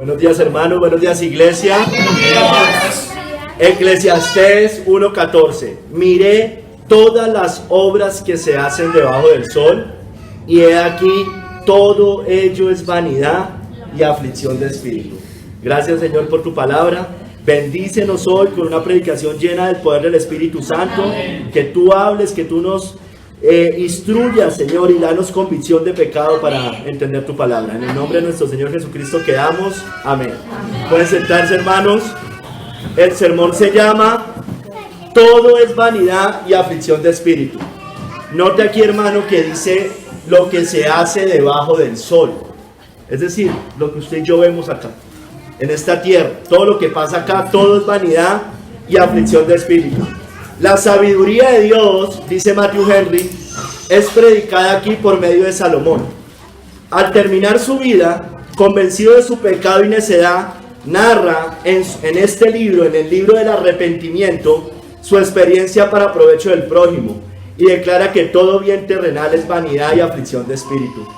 Buenos días, hermanos, buenos días, iglesia. Eclesiastés 1:14. Miré todas las obras que se hacen debajo del sol, y he aquí, todo ello es vanidad y aflicción de espíritu. Gracias, Señor, por tu palabra. Bendícenos hoy con una predicación llena del poder del Espíritu Santo. Que tú hables, que tú nos instruyas, Señor, y danos convicción de pecado para entender tu palabra. En el nombre de nuestro Señor Jesucristo quedamos. Amén. Pueden sentarse, hermanos. El sermón se llama Todo es vanidad y aflicción de espíritu. Note aquí, hermano, que dice lo que se hace debajo del sol. Es decir, lo que usted y yo vemos acá, en esta tierra. Todo lo que pasa acá, todo es vanidad y aflicción de espíritu. La sabiduría de Dios, dice Matthew Henry, es predicada aquí por medio de Salomón. Al terminar su vida, convencido de su pecado y necedad, narra en este libro, en el libro del arrepentimiento, su experiencia para provecho del prójimo, y declara que todo bien terrenal es vanidad y aflicción de espíritu.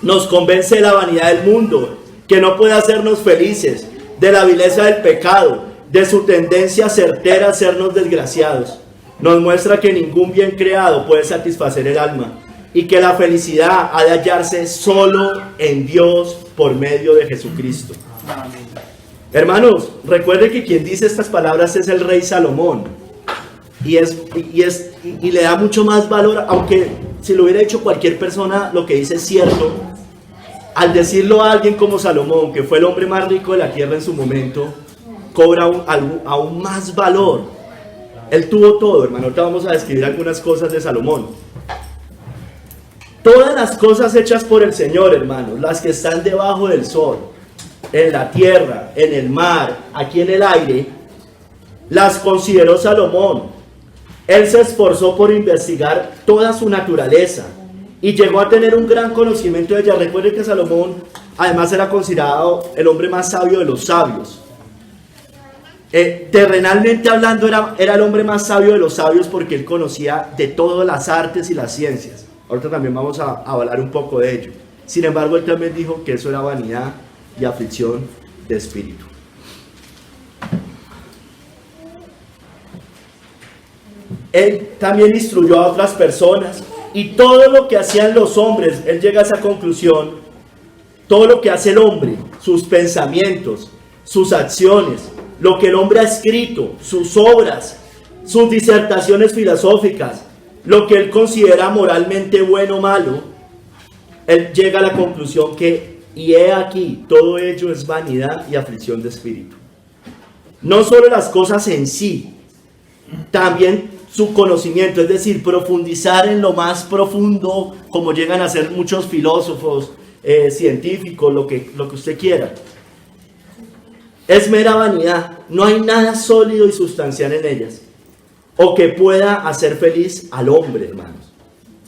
Nos convence de la vanidad del mundo, que no puede hacernos felices, de la vileza del pecado, de su tendencia certera a hacernos desgraciados. Nos muestra que ningún bien creado puede satisfacer el alma, y que la felicidad ha de hallarse solo en Dios por medio de Jesucristo. Hermanos, recuerden que quien dice estas palabras es el rey Salomón, y le da mucho más valor, aunque si lo hubiera hecho cualquier persona, lo que dice es cierto. Al decirlo a alguien como Salomón, que fue el hombre más rico de la tierra en su momento, cobra aún más valor. Él tuvo todo, hermano. Ahorita vamos a describir algunas cosas de Salomón. Todas las cosas hechas por el Señor, hermanos, las que están debajo del sol, en la tierra, en el mar, aquí en el aire, las consideró Salomón. Él se esforzó por investigar toda su naturaleza y llegó a tener un gran conocimiento de ella. Recuerden que Salomón además era considerado el hombre más sabio de los sabios. Terrenalmente hablando era el hombre más sabio de los sabios, porque él conocía de todas las artes y las ciencias. Ahorita también vamos a hablar un poco de ello. Sin embargo, él también dijo que eso era vanidad y aflicción de espíritu. Él también instruyó a otras personas, y todo lo que hacían los hombres, él llega a esa conclusión: todo lo que hace el hombre, sus pensamientos, sus acciones, lo que el hombre ha escrito, sus obras, sus disertaciones filosóficas, lo que él considera moralmente bueno o malo, él llega a la conclusión que, y he aquí, todo ello es vanidad y aflicción de espíritu. No solo las cosas en sí, también su conocimiento, es decir, profundizar en lo más profundo, como llegan a ser muchos filósofos, científicos, lo que usted quiera. Es mera vanidad. No hay nada sólido y sustancial en ellas, o que pueda hacer feliz al hombre, hermanos.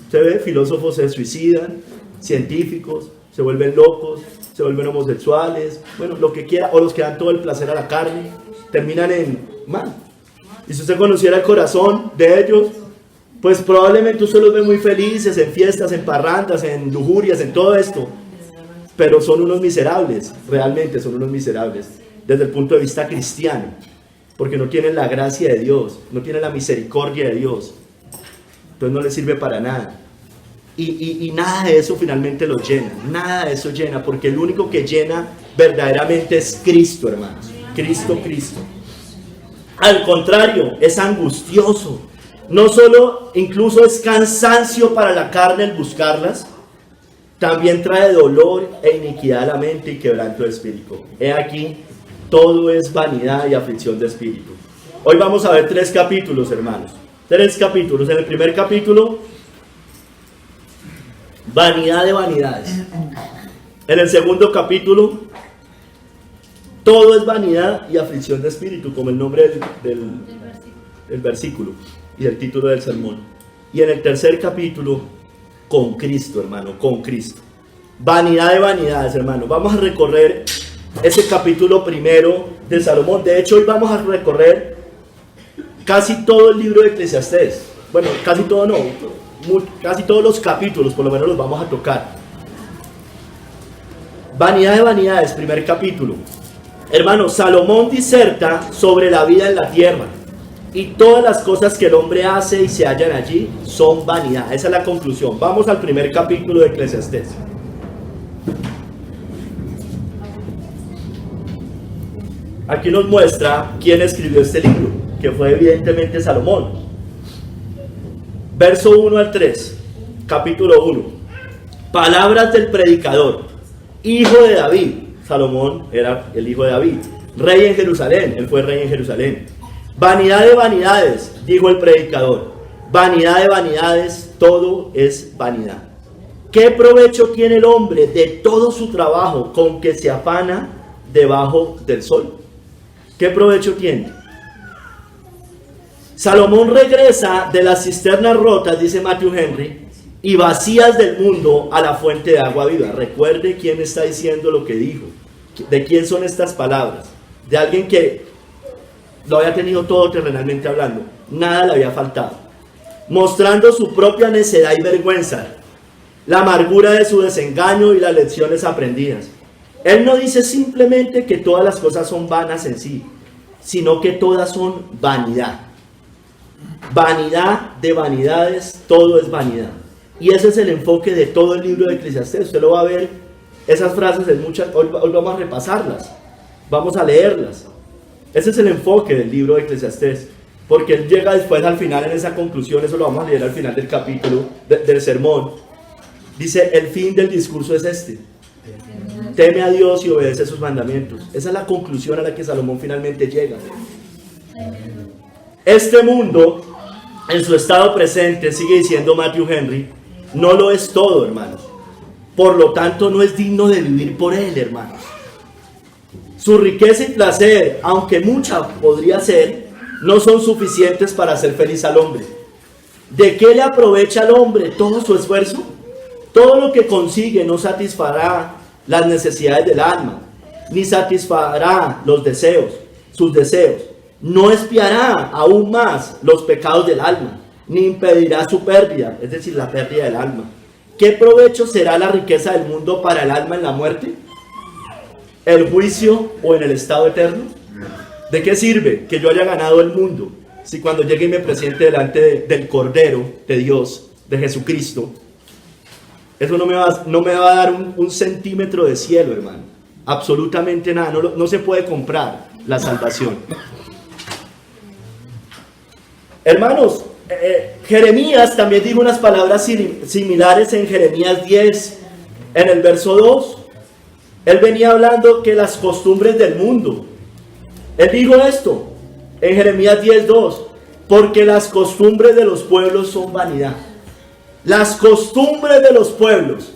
Usted ve, filósofos se suicidan, científicos se vuelven locos, se vuelven homosexuales, bueno, lo que quiera, o los que dan todo el placer a la carne, terminan en mal. Y si usted conociera el corazón de ellos, pues probablemente usted los ve muy felices en fiestas, en parrandas, en lujurias, en todo esto, pero son unos miserables, realmente son unos miserables, desde el punto de vista cristiano, porque no tienen la gracia de Dios, no tienen la misericordia de Dios, entonces no les sirve para nada. Y nada de eso finalmente los llena, nada de eso llena, porque el único que llena verdaderamente es Cristo, hermanos, Cristo. Al contrario, es angustioso. No solo, incluso es cansancio para la carne el buscarlas, también trae dolor e iniquidad a la mente y quebranto de espíritu. He aquí, todo es vanidad y aflicción de espíritu. Hoy vamos a ver 3 capítulos, hermanos. 3 capítulos. En el primer capítulo, vanidad de vanidades. En el segundo capítulo, todo es vanidad y aflicción de espíritu, como el nombre del versículo y el título del sermón. Y en el tercer capítulo, con Cristo, hermano, con Cristo. Vanidad de vanidades, hermano. Vamos a recorrer ese capítulo primero de Salomón. De hecho, hoy vamos a recorrer casi todo el libro de Eclesiastés. Bueno, casi todo no, casi todos los capítulos, por lo menos los vamos a tocar. Vanidad de vanidades, primer capítulo. Hermanos, Salomón diserta sobre la vida en la tierra. Y todas las cosas que el hombre hace y se hallan allí son vanidad. Esa es la conclusión. Vamos al primer capítulo de Eclesiastés. Aquí nos muestra quién escribió este libro, que fue evidentemente Salomón. Verso 1 al 3, capítulo 1. Palabras del predicador, hijo de David. Salomón era el hijo de David, rey en Jerusalén. Él fue rey en Jerusalén. Vanidad de vanidades, dijo el predicador. Vanidad de vanidades, todo es vanidad. ¿Qué provecho tiene el hombre de todo su trabajo con que se afana debajo del sol? ¿Qué provecho tiene? Salomón regresa de las cisternas rotas, dice Matthew Henry, y vacías del mundo a la fuente de agua viva. Recuerde quién está diciendo lo que dijo. ¿De quién son estas palabras? De alguien que lo había tenido todo terrenalmente hablando. Nada le había faltado. Mostrando su propia necedad y vergüenza, la amargura de su desengaño y las lecciones aprendidas. Él no dice simplemente que todas las cosas son vanas en sí, sino que todas son vanidad. Vanidad de vanidades, todo es vanidad. Y ese es el enfoque de todo el libro de Eclesiastés. Usted lo va a ver, esas frases en muchas, hoy vamos a repasarlas, vamos a leerlas. Ese es el enfoque del libro de Eclesiastés, porque él llega después al final en esa conclusión. Eso lo vamos a leer al final del capítulo, del sermón. Dice, el fin del discurso es este: teme a Dios y obedece sus mandamientos. Esa es la conclusión a la que Salomón finalmente llega. Este mundo, en su estado presente, sigue diciendo Matthew Henry, no lo es todo, hermanos. Por lo tanto, no es digno de vivir por él, hermanos. Su riqueza y placer, aunque mucha podría ser, no son suficientes para hacer feliz al hombre. ¿De qué le aprovecha al hombre todo su esfuerzo? Todo lo que consigue no satisfará las necesidades del alma, ni satisfará los deseos, sus deseos. No expiará aún más los pecados del alma, ni impedirá su pérdida, es decir, la pérdida del alma. ¿Qué provecho será la riqueza del mundo para el alma en la muerte? ¿El juicio o en el estado eterno? ¿De qué sirve que yo haya ganado el mundo si cuando llegue y me presente delante del Cordero de Dios, de Jesucristo, eso no me va a dar un centímetro de cielo, hermano? Absolutamente nada. No se puede comprar la salvación. Hermanos, Jeremías también dijo unas palabras similares en Jeremías 10, en el verso 2. Él venía hablando que las costumbres del mundo. Él dijo esto en Jeremías 10:2, porque las costumbres de los pueblos son vanidad. Las costumbres de los pueblos.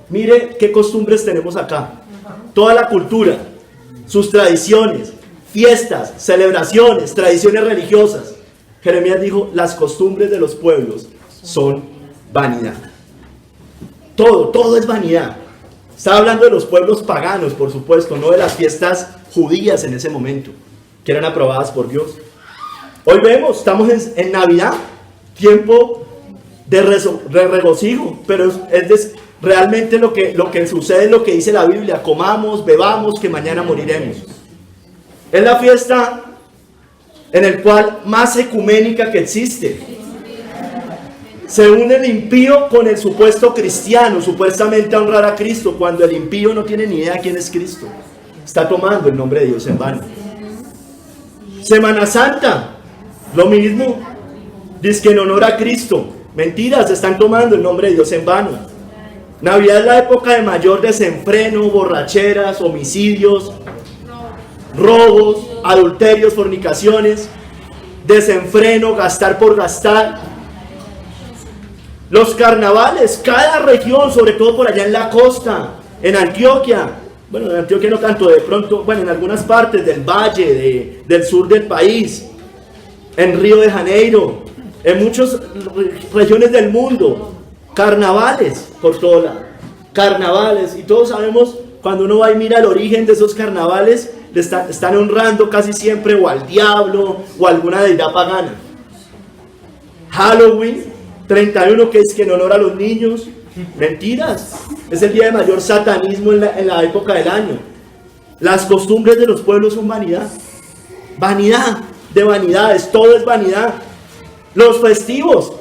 Mire qué costumbres tenemos acá. Toda la cultura, sus tradiciones, fiestas, celebraciones, tradiciones religiosas. Jeremías dijo, las costumbres de los pueblos son vanidad. Todo es vanidad. Estaba hablando de los pueblos paganos, por supuesto, no de las fiestas judías en ese momento, que eran aprobadas por Dios. Hoy vemos, estamos en Navidad, tiempo de regocijo, pero realmente lo que sucede es lo que dice la Biblia: comamos, bebamos, que mañana moriremos. Es la fiesta en el cual más ecuménica que existe. Se une el impío con el supuesto cristiano, supuestamente a honrar a Cristo, cuando el impío no tiene ni idea quién es Cristo. Está tomando el nombre de Dios en vano. Semana Santa, lo mismo. Dice que en honor a Cristo. Mentiras, están tomando el nombre de Dios en vano. Navidad es la época de mayor desenfreno, borracheras, homicidios, robos, adulterios, fornicaciones, desenfreno, gastar por gastar. Los carnavales, cada región, sobre todo por allá en la costa, en Antioquia, bueno, en Antioquia no tanto, de pronto, bueno, en algunas partes del valle, del sur del país, en Río de Janeiro, en muchas regiones del mundo, carnavales por todo lado, carnavales, y todos sabemos, cuando uno va y mira el origen de esos carnavales, están honrando casi siempre o al diablo o a alguna deidad pagana. Halloween, 31, que es que en honor a los niños, Mentiras. Es el día de mayor satanismo en la época del año. Las costumbres de los pueblos son vanidad. Vanidad de vanidades, todo es vanidad. Los festivos,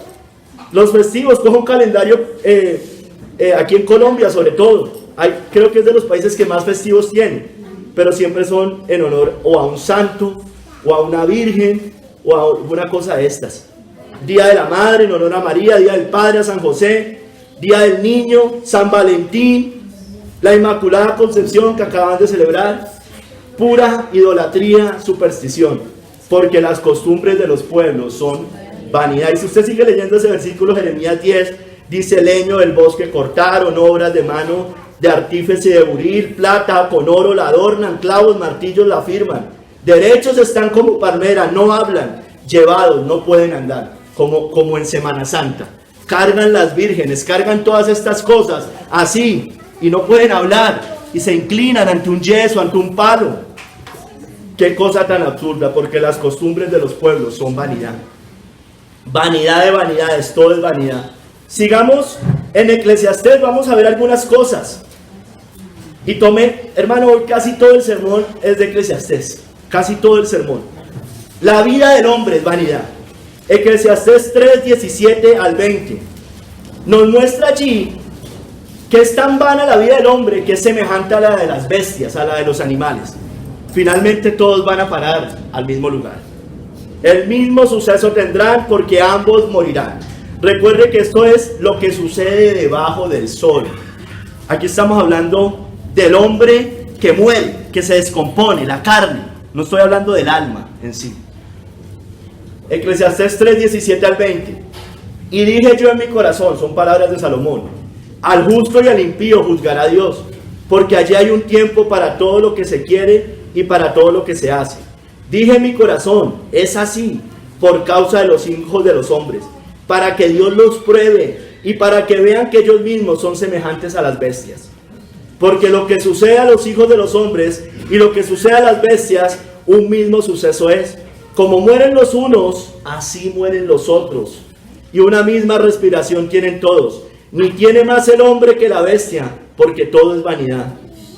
cojo un calendario aquí en Colombia sobre todo. Creo que es de los países que más festivos tienen, pero siempre son en honor o a un santo, o a una virgen, o a una cosa de estas. Día de la Madre en honor a María, Día del Padre a San José, Día del Niño, San Valentín, la Inmaculada Concepción que acaban de celebrar. Pura idolatría, superstición, porque las costumbres de los pueblos son vanidad. Y si usted sigue leyendo ese versículo, Jeremías 10, dice: leño del bosque cortaron, obras de mano de artífice de buril, plata con oro la adornan, clavos, martillos la firman. Derechos están como palmera, no hablan, llevados no pueden andar, como en Semana Santa. Cargan las vírgenes, cargan todas estas cosas así, y no pueden hablar, y se inclinan ante un yeso, ante un palo. Qué cosa tan absurda, porque las costumbres de los pueblos son vanidad. Vanidad de vanidades, todo es vanidad. Sigamos en Eclesiastés, vamos a ver algunas cosas. Y tomé, hermano, hoy casi todo el sermón es de Eclesiastés, casi todo el sermón. La vida del hombre es vanidad. Eclesiastés 3, 17 al 20 nos muestra allí que es tan vana la vida del hombre que es semejante a la de las bestias, a la de los animales. Finalmente todos van a parar al mismo lugar. El mismo suceso tendrán, porque ambos morirán. Recuerde que esto es lo que sucede debajo del sol. Aquí estamos hablando del hombre que muere, que se descompone, la carne. No estoy hablando del alma en sí. Eclesiastés 3, 17 al 20. Y dije yo en mi corazón, son palabras de Salomón: al justo y al impío juzgará Dios, porque allí hay un tiempo para todo lo que se quiere y para todo lo que se hace. Dije en mi corazón, es así, por causa de los hijos de los hombres, para que Dios los pruebe y para que vean que ellos mismos son semejantes a las bestias. Porque lo que sucede a los hijos de los hombres y lo que sucede a las bestias, un mismo suceso es. Como mueren los unos, así mueren los otros. Y una misma respiración tienen todos. Ni tiene más el hombre que la bestia, porque todo es vanidad.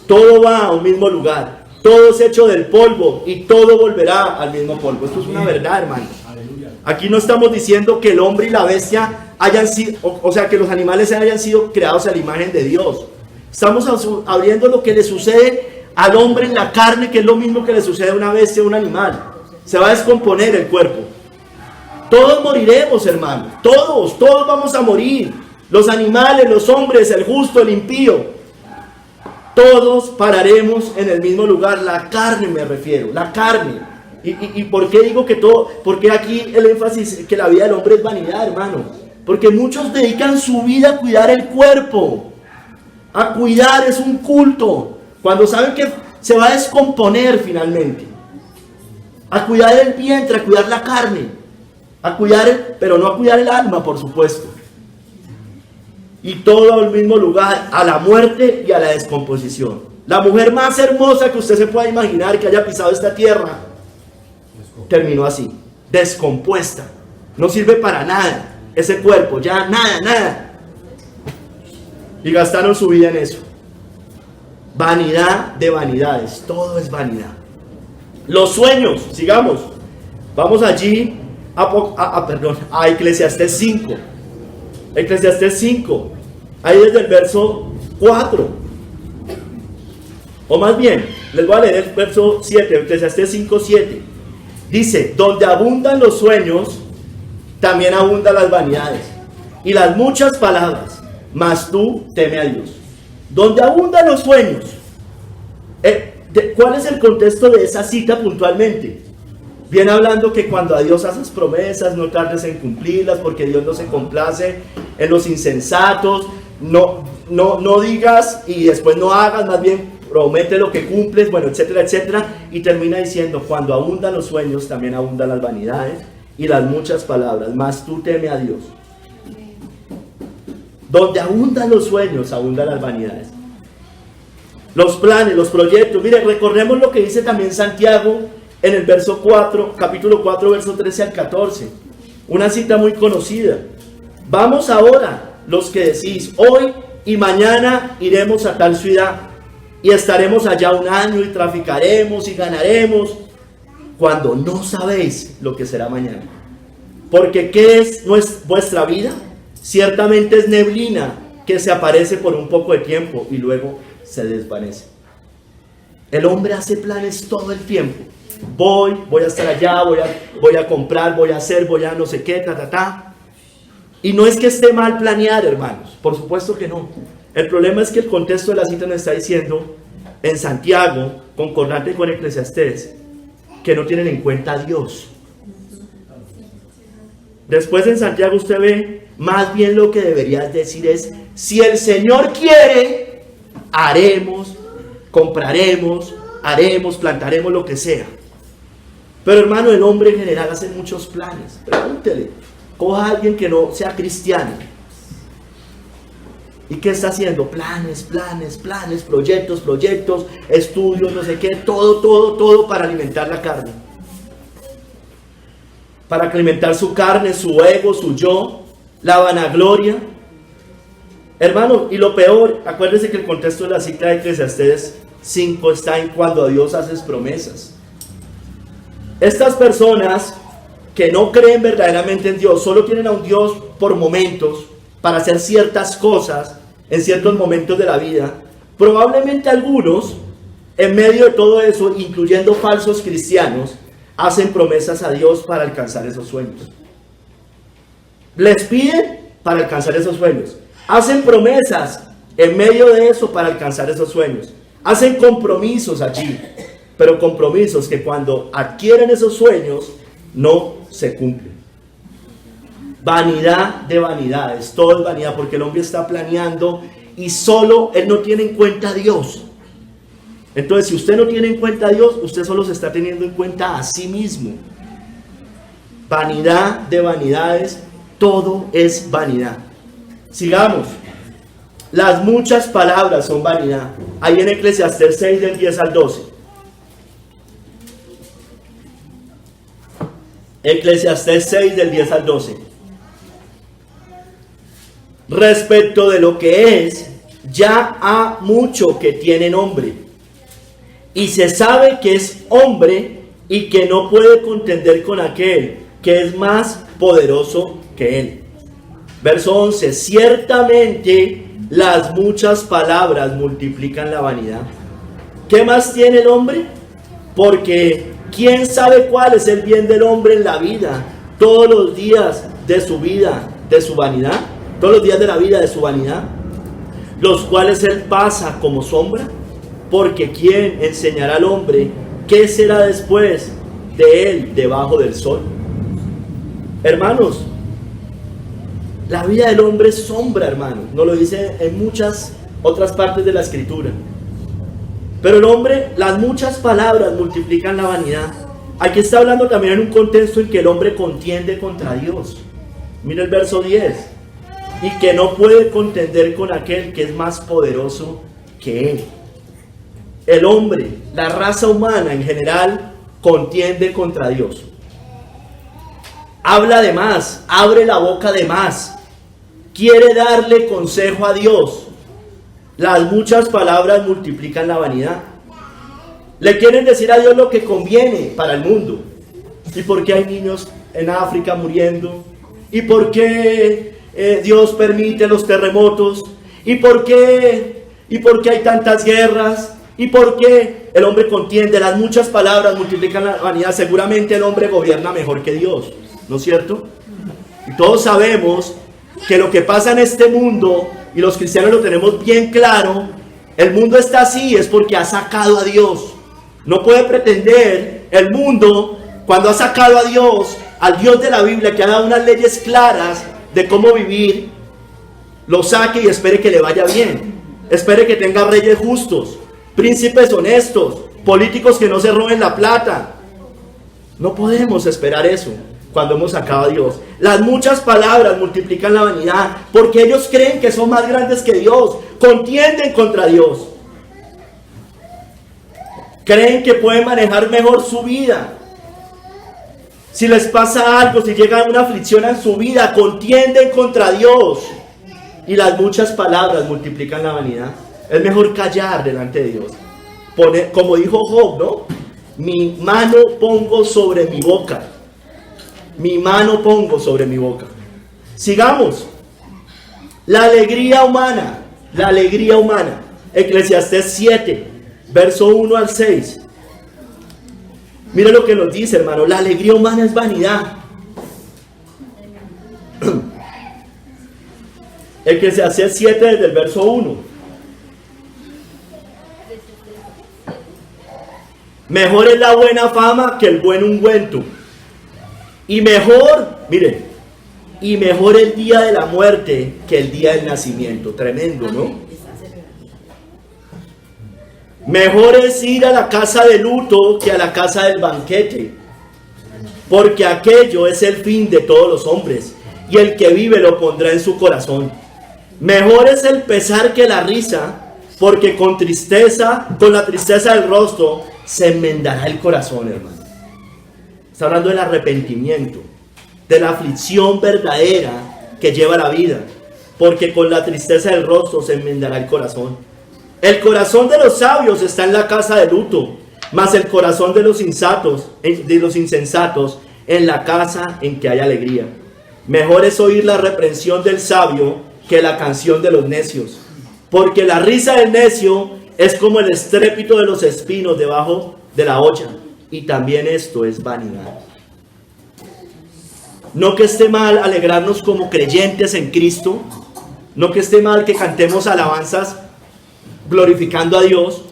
Todo va a un mismo lugar. Todo es hecho del polvo y todo volverá al mismo polvo. Esto es una verdad, hermano. Aquí no estamos diciendo que el hombre y la bestia hayan sido, o sea, que los animales hayan sido creados a la imagen de Dios. Estamos abriendo lo que le sucede al hombre en la carne, que es lo mismo que le sucede a una bestia o a un animal. Se va a descomponer el cuerpo. Todos moriremos, hermano. Todos vamos a morir. Los animales, los hombres, el justo, el impío. Todos pararemos en el mismo lugar. La carne me refiero, la carne. ¿Y por qué digo que todo? Porque aquí el énfasis que la vida del hombre es vanidad, hermano. Porque muchos dedican su vida a cuidar el cuerpo. A cuidar, es un culto. Cuando saben que se va a descomponer finalmente. A cuidar el vientre, a cuidar la carne. A cuidar, pero no a cuidar el alma, por supuesto. Y todo al mismo lugar, a la muerte y a la descomposición. La mujer más hermosa que usted se pueda imaginar que haya pisado esta tierra, terminó así, descompuesta. No sirve para nada ese cuerpo, ya nada. Y gastaron su vida en eso. Vanidad de vanidades, todo es vanidad. Los sueños, sigamos. Vamos allí a Eclesiastés 5. Eclesiastés 5. Ahí desde el verso 4. O más bien, les voy a leer el verso 7. Eclesiastés 5, 7. Dice: donde abundan los sueños, también abundan las vanidades y las muchas palabras, mas tú teme a Dios. Donde abundan los sueños. ¿Cuál es el contexto de esa cita puntualmente? Viene hablando que cuando a Dios haces promesas, no tardes en cumplirlas, porque Dios no se complace en los insensatos. No digas y después no hagas, más bien promete lo que cumples, bueno, etcétera, etcétera. Y termina diciendo: cuando abundan los sueños, también abundan las vanidades y las muchas palabras, mas tú teme a Dios. Donde abundan los sueños, abundan las vanidades. Los planes, los proyectos. Mire, recordemos lo que dice también Santiago en el verso 4, capítulo 4, verso 13 al 14. Una cita muy conocida. Vamos ahora los que decís, hoy y mañana iremos a tal ciudad y estaremos allá un año y traficaremos y ganaremos, cuando no sabéis lo que será mañana? Porque ¿qué es vuestra vida? Ciertamente es neblina que se aparece por un poco de tiempo y luego se desvanece. El hombre hace planes todo el tiempo. Voy a estar allá, voy a comprar, voy a hacer, voy a no sé qué, Y no es que esté mal planear, hermanos, por supuesto que no. El problema es que el contexto de la cita nos está diciendo, en Santiago, concordante con Eclesiastés, que no tienen en cuenta a Dios. Después en Santiago usted ve, más bien lo que deberías decir es, si el Señor quiere, haremos, compraremos, haremos, plantaremos, lo que sea. Pero hermano, el hombre en general hace muchos planes. Pregúntele, coja a alguien que no sea cristiano. ¿Y qué está haciendo? Planes, proyectos, estudios, no sé qué, todo para alimentar la carne. Para alimentar su carne, su ego, su yo, la vanagloria. Hermano, y lo peor, acuérdense que el contexto de la cita de Eclesiastés 5 está en cuando a Dios haces promesas. Estas personas que no creen verdaderamente en Dios, solo tienen a un Dios por momentos, para hacer ciertas cosas, en ciertos momentos de la vida, probablemente algunos, en medio de todo eso, incluyendo falsos cristianos, hacen promesas a Dios para alcanzar esos sueños. Les piden para alcanzar esos sueños. Hacen promesas en medio de eso para alcanzar esos sueños. Hacen compromisos allí, pero compromisos que cuando adquieren esos sueños no se cumplen. Vanidad de vanidades, todo es vanidad, porque el hombre está planeando y solo él no tiene en cuenta a Dios. Entonces, si usted no tiene en cuenta a Dios, usted solo se está teniendo en cuenta a sí mismo. Vanidad de vanidades, todo es vanidad. Sigamos. Las muchas palabras son vanidad. Ahí en Eclesiastés 6 del 10 al 12. Eclesiastés 6 del 10 al 12. Respecto de lo que es, ya ha mucho que tiene nombre, y se sabe que es hombre y que no puede contender con aquel que es más poderoso que él. Verso 11. Ciertamente las muchas palabras multiplican la vanidad. ¿Qué más tiene el hombre? Porque ¿quién sabe cuál es el bien del hombre en la vida? Todos los días de su vida, de su vanidad. Todos los días de la vida de su vanidad, los cuales él pasa como sombra. Porque ¿quién enseñará al hombre qué será después de él debajo del sol? Hermanos, la vida del hombre es sombra, hermanos. Nos lo dice en muchas otras partes de la escritura. Pero el hombre, las muchas palabras multiplican la vanidad. Aquí está hablando también en un contexto en que el hombre contiende contra Dios. Mira el verso 10. Y que no puede contender con aquel que es más poderoso que él. El hombre, la raza humana en general, contiende contra Dios. Habla de más, abre la boca de más. Quiere darle consejo a Dios. Las muchas palabras multiplican la vanidad. Le quieren decir a Dios lo que conviene para el mundo. ¿Y por qué hay niños en África muriendo? ¿Y por qué Dios permite los terremotos? ¿Y por qué hay tantas guerras? ¿Y por qué el hombre contiende? Las muchas palabras multiplican la vanidad. Seguramente el hombre gobierna mejor que Dios, ¿no es cierto? Y todos sabemos que lo que pasa en este mundo, y los cristianos lo tenemos bien claro, el mundo está así es porque ha sacado a Dios. No puede pretender el mundo, cuando ha sacado a Dios, al Dios de la Biblia, que ha dado unas leyes claras de cómo vivir, lo saque y espere que le vaya bien. Espere que tenga reyes justos, príncipes honestos, políticos que no se roben la plata. No podemos esperar eso cuando hemos sacado a Dios. Las muchas palabras multiplican la vanidad, porque ellos creen que son más grandes que Dios, contienden contra Dios. Creen que pueden manejar mejor su vida. Si les pasa algo, si llega una aflicción en su vida, contienden contra Dios. y las muchas palabras multiplican la vanidad. Es mejor callar delante de Dios. Como dijo Job, ¿no? Mi mano pongo sobre mi boca. Mi mano pongo sobre mi boca. Sigamos. La alegría humana. La alegría humana. Eclesiastés 7, verso 1 al 6. Mira lo que nos dice, hermano. La alegría humana es vanidad. Eclesiastés 7 desde el verso 1. Mejor es la buena fama que el buen ungüento. Y mejor, miren, y mejor el día de la muerte que el día del nacimiento. Tremendo, ¿no? Mejor es ir a la casa de luto que a la casa del banquete, porque aquello es el fin de todos los hombres, y el que vive lo pondrá en su corazón. Mejor es el pesar que la risa, porque con la tristeza del rostro, se enmendará el corazón, hermano. Está hablando del arrepentimiento, de la aflicción verdadera que lleva la vida, porque con la tristeza del rostro se enmendará el corazón. El corazón de los sabios está en la casa de luto, mas el corazón de los insensatos en la casa en que hay alegría. Mejor es oír la reprensión del sabio que la canción de los necios, porque la risa del necio es como el estrépito de los espinos debajo de la olla, y también esto es vanidad. No que esté mal alegrarnos como creyentes en Cristo, no que esté mal que cantemos alabanzas glorificando a Dios.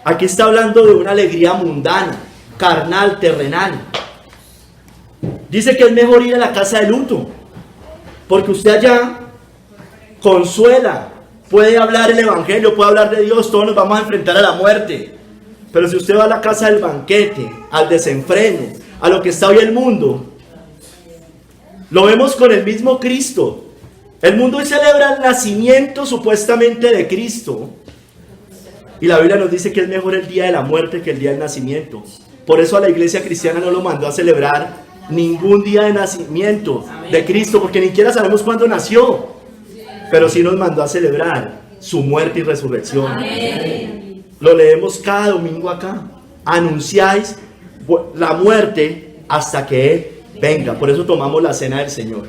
Aquí está hablando de una alegría mundana, carnal, terrenal. Dice que es mejor ir a la casa de luto, porque usted allá consuela, puede hablar el evangelio, puede hablar de Dios, todos nos vamos a enfrentar a la muerte. Pero si usted va a la casa del banquete, al desenfreno, a lo que está hoy el mundo, lo vemos con el mismo Cristo. El mundo hoy celebra el nacimiento supuestamente de Cristo, y la Biblia nos dice que es mejor el día de la muerte que el día del nacimiento. Por eso a la iglesia cristiana no lo mandó a celebrar ningún día de nacimiento de Cristo, porque ni siquiera sabemos cuándo nació, pero sí nos mandó a celebrar su muerte y resurrección. Amén. Lo leemos cada domingo acá. Anunciáis la muerte hasta que Él venga. Por eso tomamos la cena del Señor.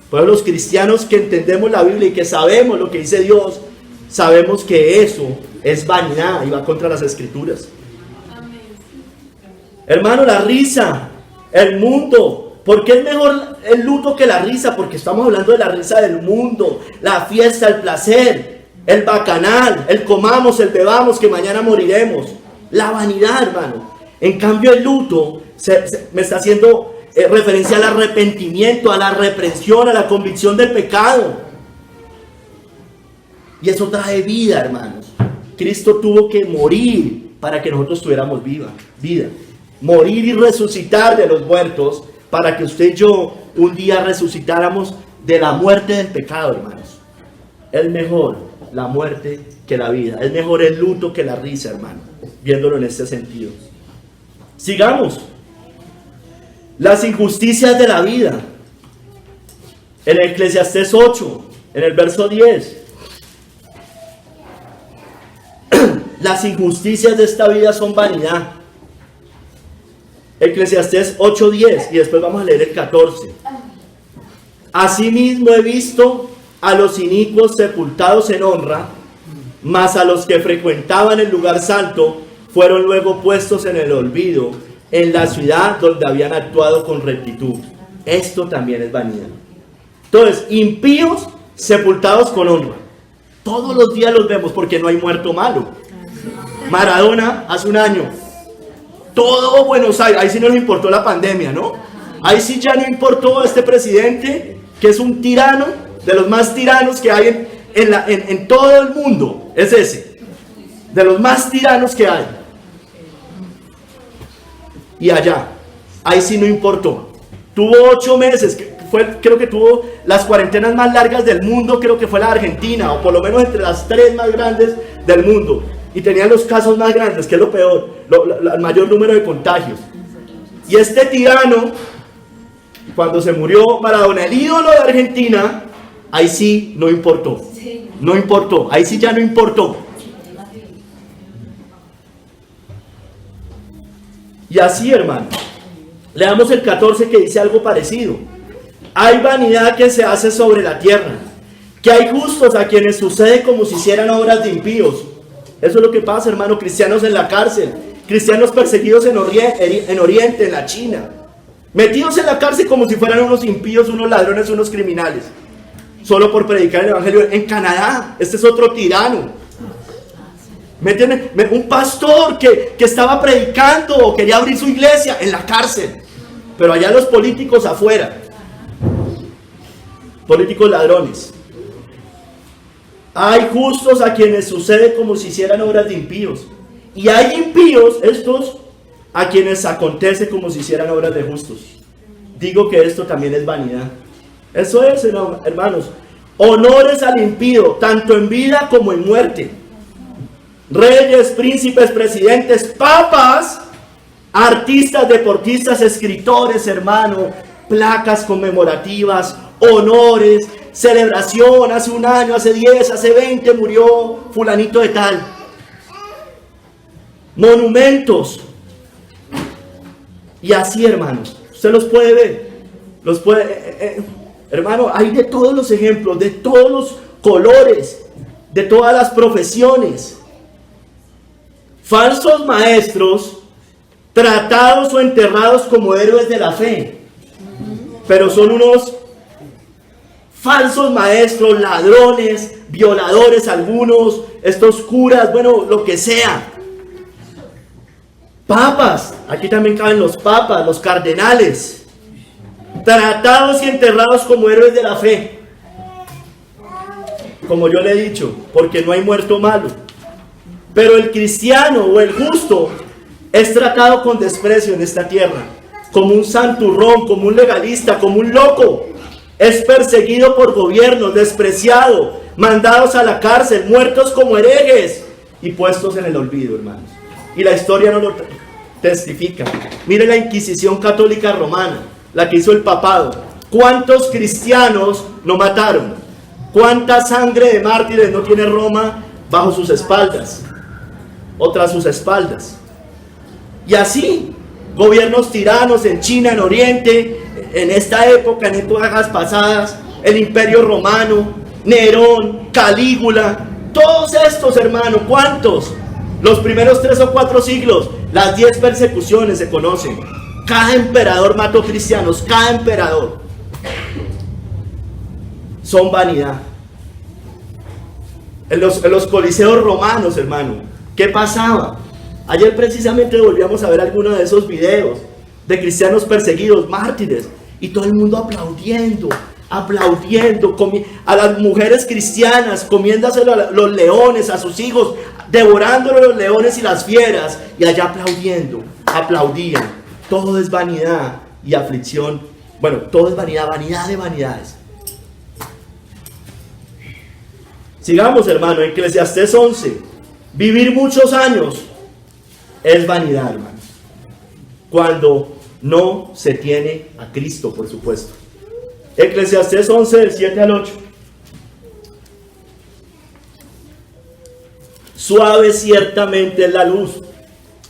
Por eso los cristianos que entendemos la Biblia y que sabemos lo que dice Dios, sabemos que eso es vanidad y va contra las Escrituras. Amén. Hermano, la risa, el mundo. ¿Por qué es mejor el luto que la risa? Porque estamos hablando de la risa del mundo, la fiesta, el placer, el bacanal, el comamos, el bebamos, que mañana moriremos. La vanidad, hermano. En cambio, el luto me está haciendo referencia al arrepentimiento, a la reprensión, a la convicción del pecado. Y eso trae vida, hermanos. Cristo tuvo que morir para que nosotros tuviéramos vida. Morir y resucitar de los muertos para que usted y yo un día resucitáramos de la muerte del pecado, hermanos. Es mejor la muerte que la vida. Es mejor el luto que la risa, hermano. Viéndolo en este sentido. Sigamos. Las injusticias de la vida. En Eclesiastés 8, en el verso 10. Las injusticias de esta vida son vanidad. Eclesiastés 8:10, y después vamos a leer el 14. Asimismo he visto a los inicuos sepultados en honra, mas a los que frecuentaban el lugar santo fueron luego puestos en el olvido, en la ciudad donde habían actuado con rectitud. Esto también es vanidad. Entonces, impíos sepultados con honra. Todos los días los vemos porque no hay muerto malo. Maradona hace un año. Todo Buenos Aires, ahí sí no le importó la pandemia, ¿no? Ahí sí ya no importó este presidente, que es un tirano, de los más tiranos que hay en todo el mundo. Es ese, de los más tiranos que hay. Y allá, ahí sí no importó. Tuvo 8 meses, creo que tuvo las cuarentenas más largas del mundo, creo que fue la Argentina, o por lo menos entre las 3 más grandes del mundo. Y tenían los casos más grandes, que es lo peor, el mayor número de contagios. Y este tirano, cuando se murió Maradona, el ídolo de Argentina, ahí sí no importó. no importó, ahí sí ya no importó. Y así, hermano, leamos el 14 que dice algo parecido. Hay vanidad que se hace sobre la tierra, que hay justos a quienes sucede como si hicieran obras de impíos. Eso es lo que pasa, hermano, cristianos en la cárcel, cristianos perseguidos en Oriente, en la China, metidos en la cárcel como si fueran unos impíos, unos ladrones, unos criminales, solo por predicar el evangelio. En Canadá, este es otro tirano. Un pastor que estaba predicando o quería abrir su iglesia en la cárcel, pero allá los políticos afuera, políticos ladrones. Hay justos a quienes sucede como si hicieran obras de impíos, y hay impíos, estos, a quienes acontece como si hicieran obras de justos. Digo que esto también es vanidad. Eso es, hermanos. Honores al impío, tanto en vida como en muerte. Reyes, príncipes, presidentes, papas, artistas, deportistas, escritores, hermano, placas conmemorativas, honores, celebración, hace un año, hace 10, hace 20 murió fulanito de tal. Monumentos. Y así, hermanos, usted los puede ver, hermano, hay de todos los ejemplos, de todos los colores, de todas las profesiones. Falsos maestros, tratados o enterrados como héroes de la fe, pero son unos falsos maestros, ladrones, violadores algunos, estos curas, bueno, lo que sea. Papas, aquí también caben los papas, los cardenales, tratados y enterrados como héroes de la fe. Como yo le he dicho, porque no hay muerto malo. Pero el cristiano o el justo es tratado con desprecio en esta tierra, como un santurrón, como un legalista, como un loco. Es perseguido por gobiernos, despreciado, mandados a la cárcel, muertos como herejes y puestos en el olvido, hermanos. Y la historia nos lo testifica. Mire la Inquisición Católica Romana, la que hizo el papado. ¿Cuántos cristianos no mataron? ¿Cuánta sangre de mártires no tiene Roma bajo sus espaldas o tras sus espaldas? Y así, gobiernos tiranos en China, en Oriente, en esta época, en épocas pasadas, el Imperio Romano, Nerón, Calígula, todos estos, hermanos, ¿cuántos? Los primeros 3 o 4 siglos, las 10 persecuciones se conocen. Cada emperador mató cristianos, cada emperador. Son vanidad. En los coliseos romanos, hermano, ¿qué pasaba? Ayer precisamente volvíamos a ver algunos de esos videos de cristianos perseguidos, mártires, y todo el mundo aplaudiendo, a las mujeres cristianas, comiéndose los leones, a sus hijos, devorándole los leones y las fieras, y allá aplaudiendo, aplaudían. Todo es vanidad y aflicción. Bueno, todo es vanidad, vanidad de vanidades. Sigamos, hermano, Eclesiastés 11. Vivir muchos años es vanidad, hermano, cuando no se tiene a Cristo, por supuesto. Eclesiastés 11, del 7 al 8. Suave ciertamente es la luz,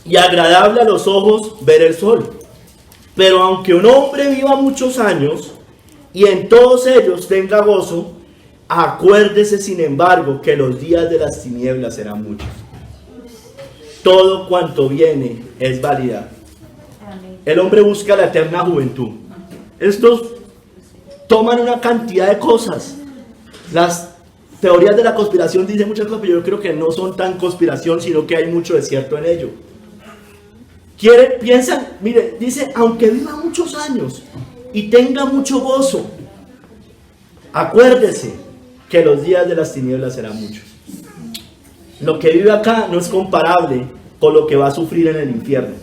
y agradable a los ojos ver el sol. Pero aunque un hombre viva muchos años, y en todos ellos tenga gozo, acuérdese sin embargo que los días de las tinieblas serán muchos. Todo cuanto viene es vanidad. El hombre busca la eterna juventud. Estos toman una cantidad de cosas. Las teorías de la conspiración dicen muchas cosas, pero yo creo que no son tan conspiración, sino que hay mucho de cierto en ello. Piensan, mire, dice, aunque viva muchos años y tenga mucho gozo, acuérdese que los días de las tinieblas serán muchos. Lo que vive acá no es comparable con lo que va a sufrir en el infierno.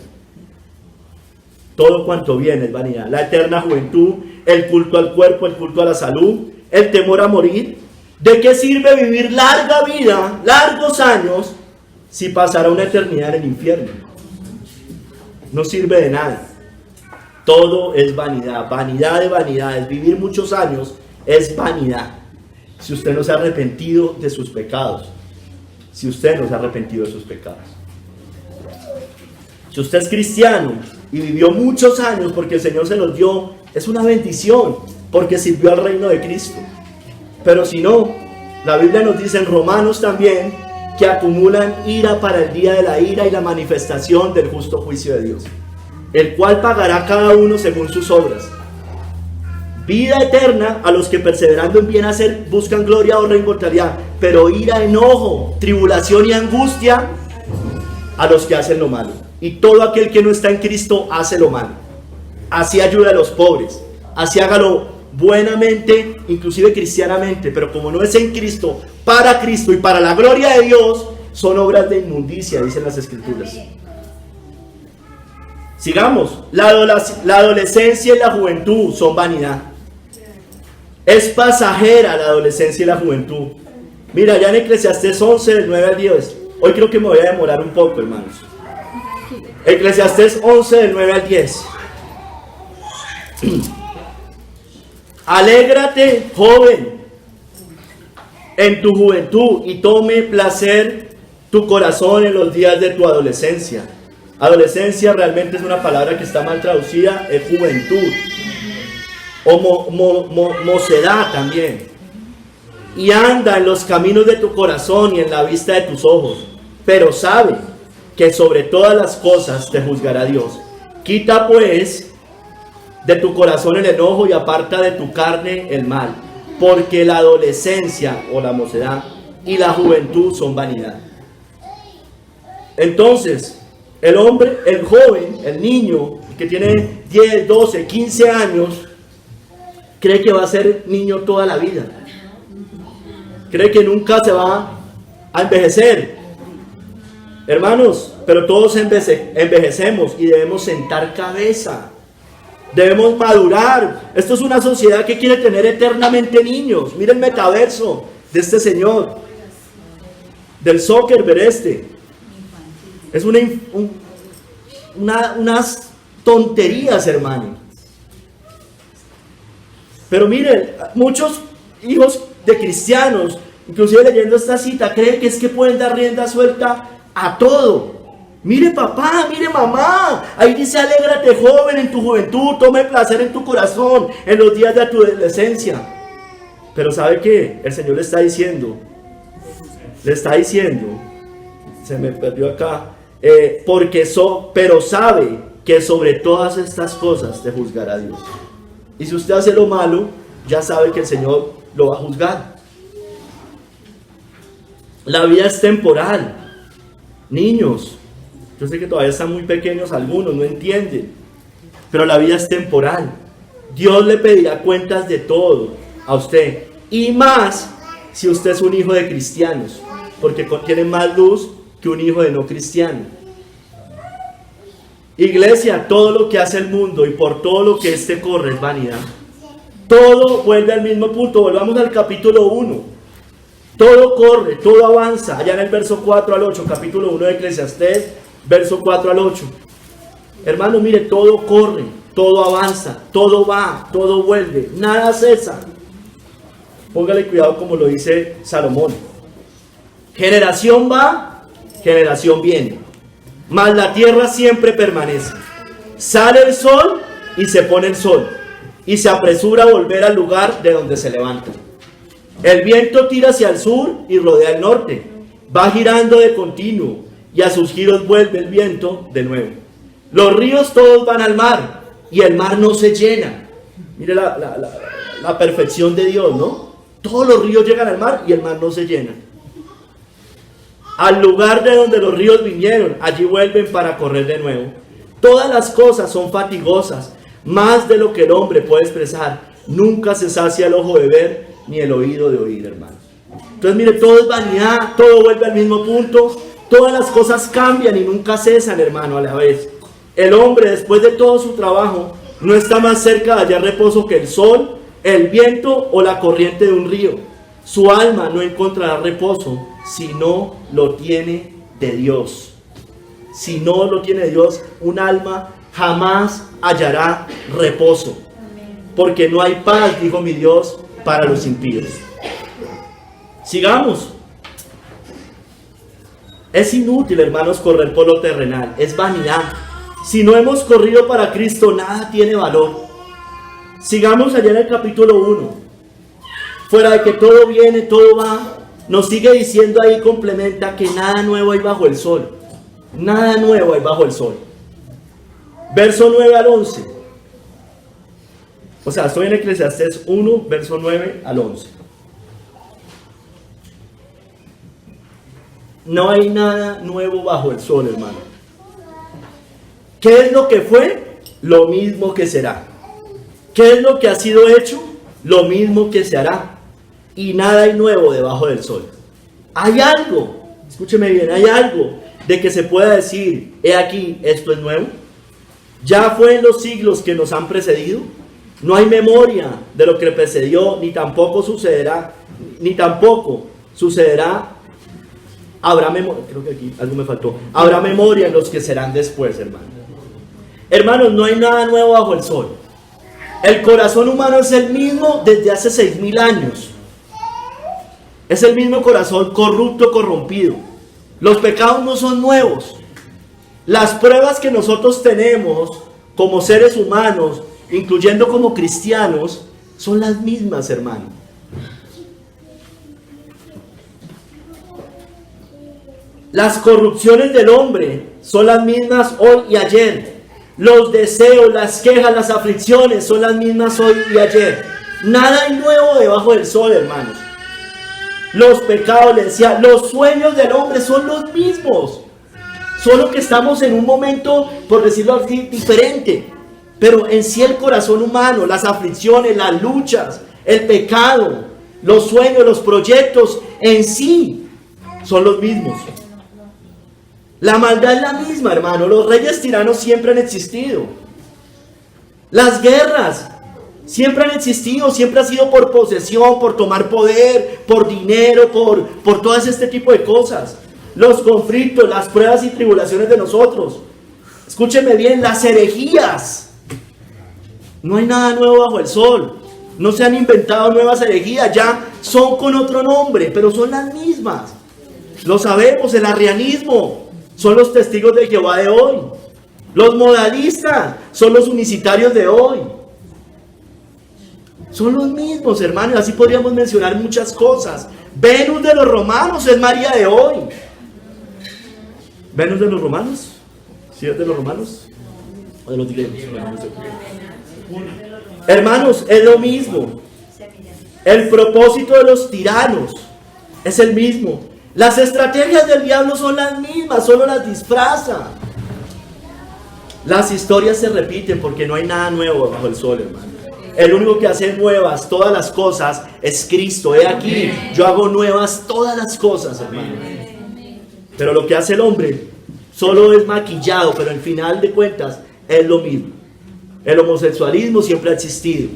Todo cuanto viene es vanidad. La eterna juventud, el culto al cuerpo, el culto a la salud, el temor a morir. ¿De qué sirve vivir larga vida, largos años, si pasará una eternidad en el infierno? No sirve de nada. Todo es vanidad, vanidad de vanidades. Vivir muchos años es vanidad. si usted no se ha arrepentido de sus pecados. Si usted no se ha arrepentido de sus pecados. Si usted es cristiano y vivió muchos años porque el Señor se los dio, es una bendición porque sirvió al reino de Cristo. Pero si no, la Biblia nos dice en Romanos también que acumulan ira para el día de la ira y la manifestación del justo juicio de Dios, el cual pagará cada uno según sus obras. Vida eterna a los que perseverando en bien hacer buscan gloria, honra e inmortalidad, pero ira, enojo, tribulación y angustia a los que hacen lo malo. Y todo aquel que no está en Cristo hace lo malo. Así ayuda a los pobres, así hágalo buenamente, inclusive cristianamente, pero como no es en Cristo, para Cristo y para la gloria de Dios, son obras de inmundicia, dicen las Escrituras. Sigamos. La adolescencia y la juventud son vanidad. Es pasajera la adolescencia y la juventud. Mira, ya en Eclesiastés 11, del 9 al 10. Hoy creo que me voy a demorar un poco, hermanos. Eclesiastés 11, del 9 al 10. Alégrate, joven, en tu juventud, y tome placer tu corazón en los días de tu adolescencia. Adolescencia realmente es una palabra que está mal traducida, es juventud. O mocedad también. Y anda en los caminos de tu corazón y en la vista de tus ojos, pero sabe que sobre todas las cosas te juzgará Dios. Quita pues de tu corazón el enojo y aparta de tu carne el mal, porque la adolescencia o la mocedad y la juventud son vanidad. Entonces, el hombre, el joven, el niño que tiene 10, 12, 15 años, cree que va a ser niño toda la vida. Cree que nunca se va a envejecer. Hermanos, pero todos envejecemos y debemos sentar cabeza. Debemos madurar. Esto es una sociedad que quiere tener eternamente niños. Mira el metaverso de este señor, del Zuckerberg este. Es unas tonterías, hermano. Pero miren, muchos hijos de cristianos, inclusive leyendo esta cita, creen que es que pueden dar rienda suelta a todo. Mire papá, mire mamá, ahí dice alégrate joven en tu juventud, tome placer en tu corazón en los días de tu adolescencia. Pero ¿sabe qué? El Señor le está diciendo, se me perdió acá, pero sabe que sobre todas estas cosas te juzgará Dios. Y si usted hace lo malo, ya sabe que el Señor lo va a juzgar. La vida es temporal. Niños, yo sé que todavía están muy pequeños algunos, no entienden, pero la vida es temporal. Dios le pedirá cuentas de todo a usted, y más si usted es un hijo de cristianos, porque tiene más luz que un hijo de no cristiano. Iglesia, todo lo que hace el mundo y por todo lo que éste corre es vanidad. Todo vuelve al mismo punto. Volvamos al capítulo 1. Todo corre, todo avanza. Allá en el verso 4 al 8, capítulo 1 de Eclesiastés, verso 4 al 8. Hermano, mire, todo corre, todo avanza, todo va, todo vuelve, nada cesa. Póngale cuidado como lo dice Salomón. Generación va, generación viene, mas la tierra siempre permanece. Sale el sol y se pone el sol, y se apresura a volver al lugar de donde se levanta. El viento tira hacia el sur y rodea el norte, va girando de continuo, y a sus giros vuelve el viento de nuevo. Los ríos todos van al mar, y el mar no se llena. Mire la perfección de Dios, ¿no? Todos los ríos llegan al mar y el mar no se llena. Al lugar de donde los ríos vinieron, allí vuelven para correr de nuevo. Todas las cosas son fatigosas, más de lo que el hombre puede expresar. Nunca se sacia el ojo de ver, ni el oído de oír, hermanos. Entonces, mire, todo es vanidad, todo vuelve al mismo punto. Todas las cosas cambian y nunca cesan, hermano, a la vez. El hombre, después de todo su trabajo, no está más cerca de hallar reposo que el sol, el viento o la corriente de un río. Su alma no encontrará reposo si no lo tiene de Dios. Si no lo tiene de Dios, un alma jamás hallará reposo. Porque no hay paz, dijo mi Dios, para los impíos. Sigamos. Es inútil, hermanos, correr por lo terrenal. Es vanidad. Si no hemos corrido para Cristo, nada tiene valor. Sigamos allá en el capítulo 1. Fuera de que todo viene, todo va, nos sigue diciendo ahí, complementa que nada nuevo hay bajo el sol. Nada nuevo hay bajo el sol. Verso 9 al 11. O sea, estoy en Eclesiastés 1, verso 9 al 11. No hay nada nuevo bajo el sol, hermano. ¿Qué es lo que fue? Lo mismo que será. ¿Qué es lo que ha sido hecho? Lo mismo que se hará. Y nada hay nuevo debajo del sol. Hay algo, escúcheme bien, hay algo de que se pueda decir, he aquí, esto es nuevo. Ya fue en los siglos que nos han precedido. No hay memoria de lo que precedió, ni tampoco sucederá, habrá memoria, creo que aquí algo me faltó. Habrá memoria en los que serán después, hermano. Hermanos, no hay nada nuevo bajo el sol. El corazón humano es el mismo desde hace 6.000 años. Es el mismo corazón corrupto, corrompido. Los pecados no son nuevos. Las pruebas que nosotros tenemos como seres humanos, incluyendo como cristianos, son las mismas, hermano. Las corrupciones del hombre son las mismas hoy y ayer. Los deseos, las quejas, las aflicciones son las mismas hoy y ayer. Nada hay nuevo debajo del sol, hermanos. Los pecados, les decía, los sueños del hombre son los mismos. Solo que estamos en un momento, por decirlo así, diferente. Pero en sí el corazón humano, las aflicciones, las luchas, el pecado, los sueños, los proyectos, en sí son los mismos. La maldad es la misma, hermano. Los reyes tiranos siempre han existido. Las guerras siempre han existido, siempre ha sido por posesión, por tomar poder, por dinero, por todo este tipo de cosas. Los conflictos, las pruebas y tribulaciones de nosotros. Escúcheme bien, las herejías. No hay nada nuevo bajo el sol. No se han inventado nuevas herejías, ya son con otro nombre, pero son las mismas. Lo sabemos, el arrianismo son los testigos de Jehová de hoy. Los modalistas son los unicitarios de hoy. Son los mismos, hermanos. Así podríamos mencionar muchas cosas. Venus de los romanos es María de hoy. ¿Venus de los romanos? ¿Sí es de los romanos? ¿O de los griegos? Hermanos, es lo mismo. El propósito de los tiranos es el mismo. Las estrategias del diablo son las mismas, solo las disfraza. Las historias se repiten porque no hay nada nuevo bajo el sol, hermano. El único que hace nuevas todas las cosas es Cristo. He aquí, yo hago nuevas todas las cosas, hermano. Pero lo que hace el hombre solo es maquillado, pero al final de cuentas es lo mismo. El homosexualismo siempre ha existido.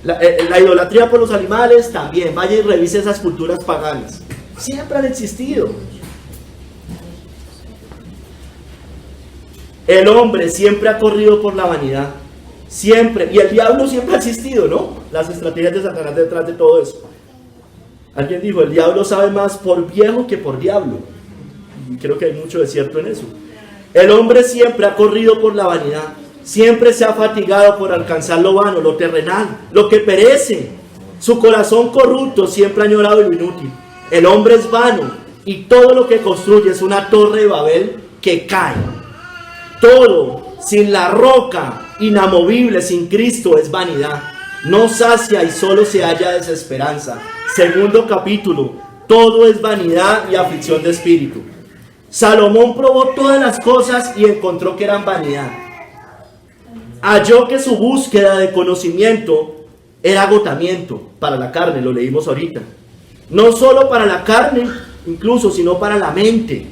La idolatría por los animales también. Vaya y revise esas culturas paganas. Siempre han existido. El hombre siempre ha corrido por la vanidad. Siempre. Y el diablo siempre ha existido, ¿no? Las estrategias de Satanás detrás de todo eso. Alguien dijo, el diablo sabe más por viejo que por diablo. Y creo que hay mucho de cierto en eso. El hombre siempre ha corrido por la vanidad. Siempre se ha fatigado por alcanzar lo vano, lo terrenal, lo que perece. Su corazón corrupto siempre ha añorado lo inútil. El hombre es vano y todo lo que construye es una torre de Babel que cae. Todo sin la roca inamovible, sin Cristo, es vanidad. No sacia y solo se halla desesperanza. Segundo capítulo, todo es vanidad y aflicción de espíritu. Salomón probó todas las cosas y encontró que eran vanidad. Halló que su búsqueda de conocimiento era agotamiento para la carne, lo leímos ahorita. No solo para la carne, incluso, sino para la mente.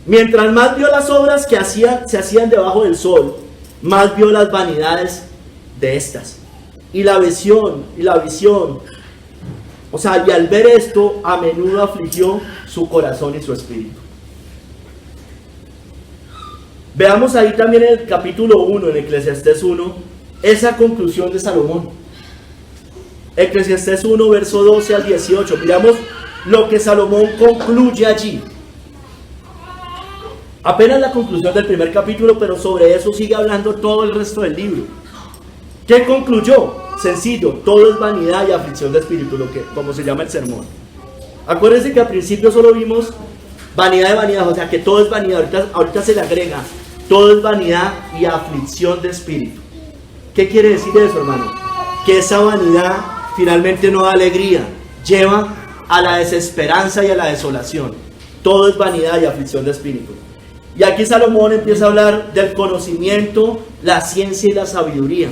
Mientras más vio las obras que se hacían debajo del sol, más vio las vanidades de estas. Y la visión, o sea, y al ver esto, a menudo afligió su corazón y su espíritu. Veamos ahí también en el capítulo 1, en Eclesiastés 1, esa conclusión de Salomón. Eclesiastés 1, verso 12 al 18. Miramos lo que Salomón concluye allí. Apenas la conclusión del primer capítulo, pero sobre eso sigue hablando todo el resto del libro. ¿Qué concluyó? Sencillo, todo es vanidad y aflicción de espíritu, como se llama el sermón. Acuérdense que al principio solo vimos vanidad de vanidad, o sea que todo es vanidad. Ahorita se le agrega, todo es vanidad y aflicción de espíritu. ¿Qué quiere decir eso, hermano? Que esa vanidad finalmente no da alegría, lleva a la desesperanza y a la desolación. Todo es vanidad y aflicción de espíritu. Y aquí Salomón empieza a hablar del conocimiento, la ciencia y la sabiduría.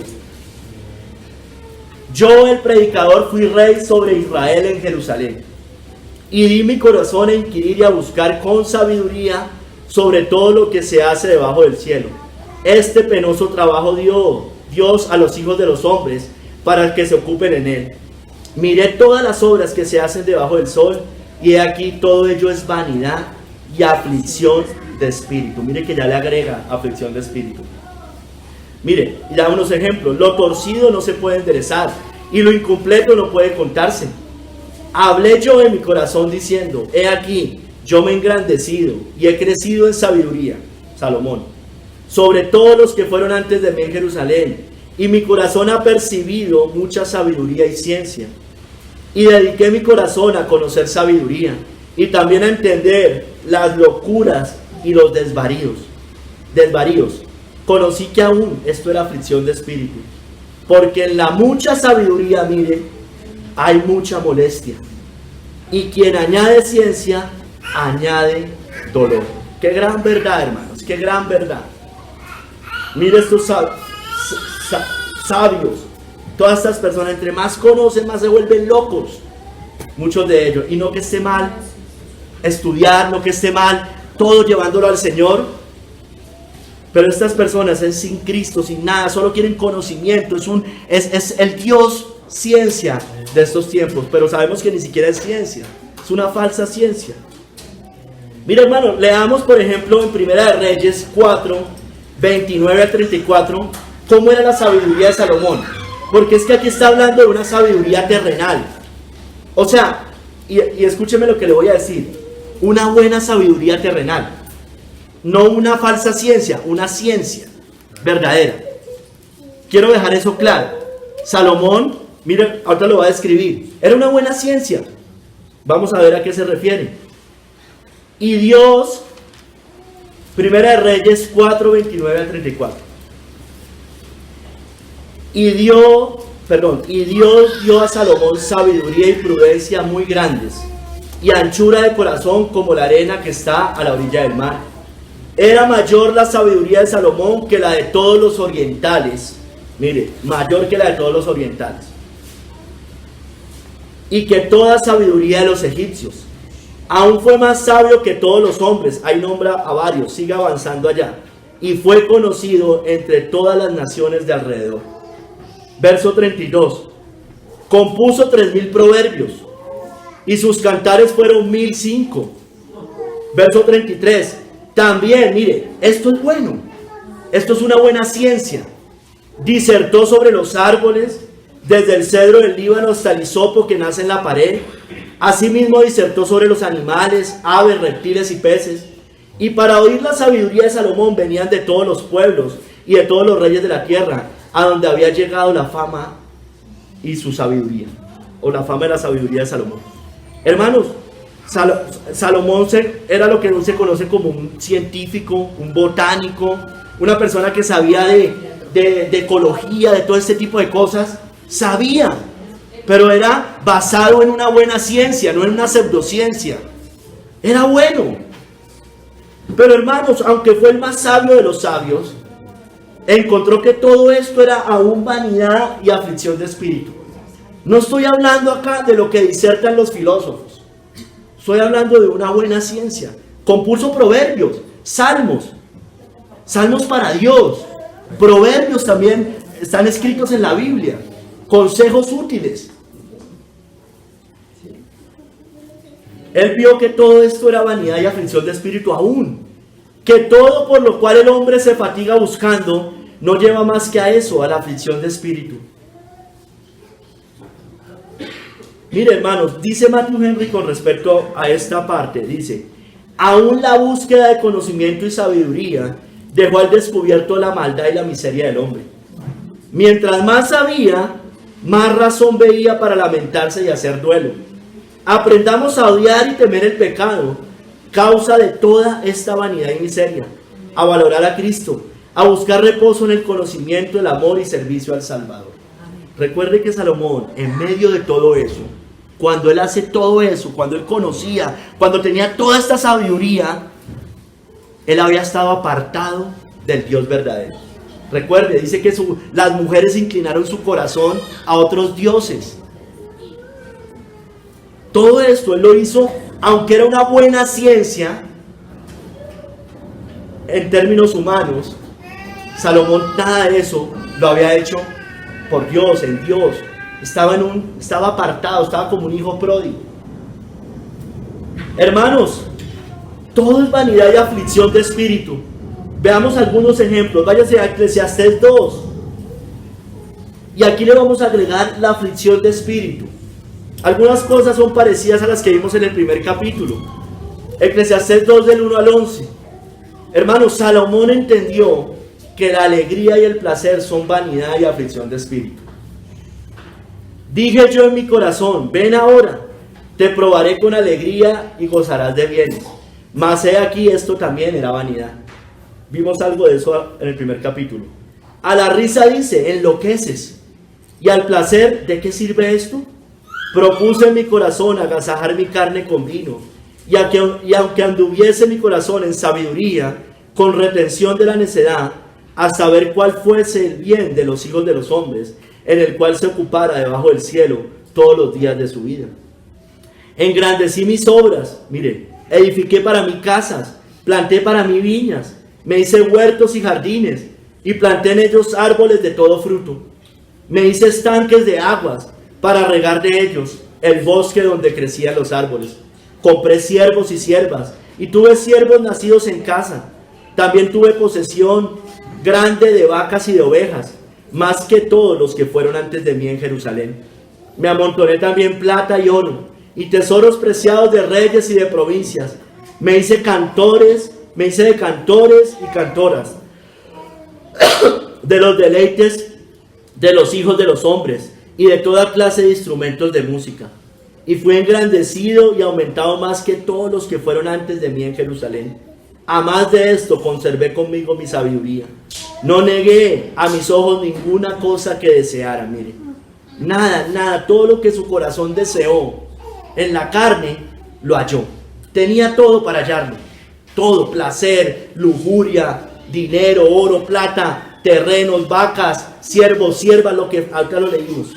Yo, el predicador, fui rey sobre Israel en Jerusalén, y di mi corazón a inquirir y a buscar con sabiduría sobre todo lo que se hace debajo del cielo. Este penoso trabajo dio Dios a los hijos de los hombres para que se ocupen en él. Miré todas las obras que se hacen debajo del sol, y he aquí todo ello es vanidad y aflicción de espíritu. Mire que ya le agrega aflicción de espíritu. Mire, ya unos ejemplos. Lo torcido no se puede enderezar, y lo incompleto no puede contarse. Hablé yo en mi corazón diciendo, he aquí, yo me he engrandecido y he crecido en sabiduría, Salomón, sobre todos los que fueron antes de mí en Jerusalén, y mi corazón ha percibido mucha sabiduría y ciencia. Y dediqué mi corazón a conocer sabiduría, y también a entender las locuras y los desvaríos. Conocí que aún esto era aflicción de espíritu, porque en la mucha sabiduría, mire, hay mucha molestia, y quien añade ciencia, añade dolor. Qué gran verdad, hermanos, qué gran verdad. Mire estos sabios, todas estas personas, entre más conocen, más se vuelven locos, muchos de ellos. Y no que esté mal estudiar, no que esté mal todo llevándolo al Señor, pero estas personas es sin Cristo, sin nada, solo quieren conocimiento, es el Dios ciencia de estos tiempos, pero sabemos que ni siquiera es ciencia, es una falsa ciencia. Mira, hermano, leamos por ejemplo en Primera de Reyes 4, 29 al 34, cómo era la sabiduría de Salomón, porque es que aquí está hablando de una sabiduría terrenal. O sea, y escúcheme lo que le voy a decir, una buena sabiduría terrenal, no una falsa ciencia, una ciencia verdadera. Quiero dejar eso claro. Salomón, miren, ahorita lo va a describir, era una buena ciencia. Vamos a ver a qué se refiere. Y Dios, Primera de Reyes 4, 29 al 34. Y Dios dio a Salomón sabiduría y prudencia muy grandes, y anchura de corazón como la arena que está a la orilla del mar. Era mayor la sabiduría de Salomón que la de todos los orientales. Mire, mayor que la de todos los orientales. Y que toda sabiduría de los egipcios. Aún fue más sabio que todos los hombres. Ahí nombra a varios, sigue avanzando allá. Y fue conocido entre todas las naciones de alrededor. Verso 32. Compuso 3000 proverbios, y sus cantares fueron 1005. Verso 33. También, mire, esto es bueno, esto es una buena ciencia. Disertó sobre los árboles, desde el cedro del Líbano hasta el hisopo que nace en la pared. Asimismo disertó sobre los animales, aves, reptiles y peces. Y para oír la sabiduría de Salomón venían de todos los pueblos y de todos los reyes de la tierra, a donde había llegado la fama y su sabiduría, o la fama y la sabiduría de Salomón. Hermanos, Salomón era lo que no se conoce como un científico, un botánico, una persona que sabía de ecología, de todo este tipo de cosas. Sabía, pero era basado en una buena ciencia, no en una pseudociencia. Era bueno. Pero hermanos, aunque fue el más sabio de los sabios, encontró que todo esto era aún vanidad y aflicción de espíritu. No estoy hablando acá de lo que disertan los filósofos. Estoy hablando de una buena ciencia. Compuso proverbios, salmos para Dios. Proverbios también están escritos en la Biblia. Consejos útiles. Él vio que todo esto era vanidad y aflicción de espíritu aún. Que todo por lo cual el hombre se fatiga buscando no lleva más que a eso, a la aflicción de espíritu. Mire, hermanos, dice Matthew Henry con respecto a esta parte, dice: aún la búsqueda de conocimiento y sabiduría dejó al descubierto la maldad y la miseria del hombre. Mientras más sabía, más razón veía para lamentarse y hacer duelo. Aprendamos a odiar y temer el pecado, causa de toda esta vanidad y miseria, a valorar a Cristo, a buscar reposo en el conocimiento, el amor y servicio al Salvador. Recuerde que Salomón, en medio de todo eso, cuando él hace todo eso, cuando él conocía, cuando tenía toda esta sabiduría, él había estado apartado del Dios verdadero. Recuerde, dice que las mujeres inclinaron su corazón a otros dioses. Todo esto él lo hizo, aunque era una buena ciencia en términos humanos. Salomón nada de eso lo había hecho por Dios, en Dios. Estaba apartado, estaba como un hijo pródigo. Hermanos, todo es vanidad y aflicción de espíritu. Veamos algunos ejemplos. Váyase a Eclesiastés 2. Y aquí le vamos a agregar la aflicción de espíritu. Algunas cosas son parecidas a las que vimos en el primer capítulo. Eclesiastés 2 del 1 al 11. Hermanos, Salomón entendió que la alegría y el placer son vanidad y aflicción de espíritu. Dije yo en mi corazón: ven ahora, te probaré con alegría y gozarás de bienes. Mas he aquí, esto también era vanidad. Vimos algo de eso en el primer capítulo. A la risa dice: enloqueces. Y al placer, ¿de qué sirve esto? Propuse en mi corazón agasajar mi carne con vino. Y aunque anduviese mi corazón en sabiduría, con retención de la necedad, hasta ver cuál fuese el bien de los hijos de los hombres, en el cual se ocupara debajo del cielo todos los días de su vida. Engrandecí mis obras, mire, edifiqué para mí casas, planté para mí viñas, me hice huertos y jardines, y planté en ellos árboles de todo fruto. Me hice estanques de aguas, para regar de ellos el bosque donde crecían los árboles. Compré siervos y siervas, y tuve siervos nacidos en casa. También tuve posesión grande de vacas y de ovejas, más que todos los que fueron antes de mí en Jerusalén. Me amontoné también plata y oro, y tesoros preciados de reyes y de provincias. Me hice de cantores y cantoras, de los deleites de los hijos de los hombres, y de toda clase de instrumentos de música. Y fui engrandecido y aumentado más que todos los que fueron antes de mí en Jerusalén. A más de esto, conservé conmigo mi sabiduría. No negué a mis ojos ninguna cosa que deseara, mire. Nada, todo lo que su corazón deseó en la carne, lo halló. Tenía todo para hallarlo. Todo: placer, lujuria, dinero, oro, plata, terrenos, vacas, siervos, siervas, lo que acá lo leímos.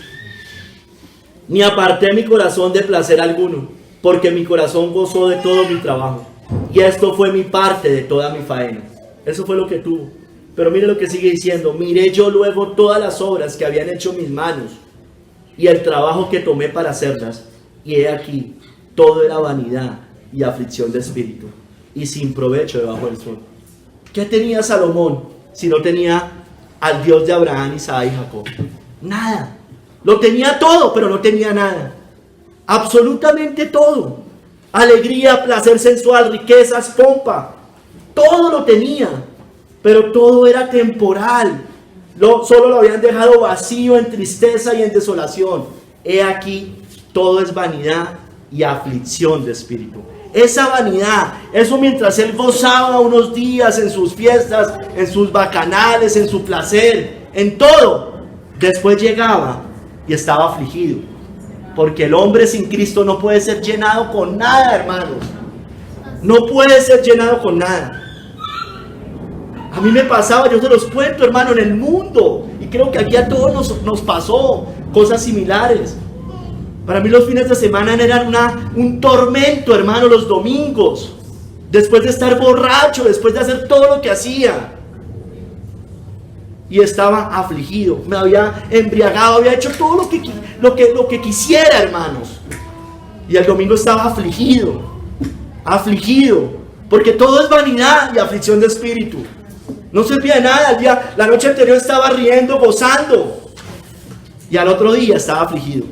Ni aparté mi corazón de placer alguno, porque mi corazón gozó de todo mi trabajo, y esto fue mi parte de toda mi faena. Eso fue lo que tuvo. Pero mire lo que sigue diciendo: miré yo luego todas las obras que habían hecho mis manos, y el trabajo que tomé para hacerlas, y he aquí, todo era vanidad y aflicción de espíritu, y sin provecho debajo del sol. ¿Qué tenía Salomón si no tenía al Dios de Abraham, Isaac y Jacob? Nada. Lo tenía todo, pero no tenía nada. Absolutamente todo. Alegría, placer sensual, riquezas, pompa. Todo lo tenía, pero todo era temporal. Solo lo habían dejado vacío, en tristeza y en desolación. He aquí, todo es vanidad y aflicción de espíritu. Esa vanidad, eso mientras él gozaba unos días en sus fiestas, en sus bacanales, en su placer, en todo, después llegaba y estaba afligido, porque el hombre sin Cristo no puede ser llenado con nada, hermanos. No puede ser llenado con nada. A mí me pasaba, yo se los cuento, hermano, en el mundo, y creo que aquí a todos nos pasó cosas similares. Para mí los fines de semana eran un tormento, hermano, los domingos, después de estar borracho, después de hacer todo lo que hacía. Y estaba afligido, me había embriagado, había hecho todo lo que quisiera, hermanos. Y el domingo estaba afligido, porque todo es vanidad y aflicción de espíritu. No servía de nada. La noche anterior estaba riendo, gozando, y al otro día estaba afligido.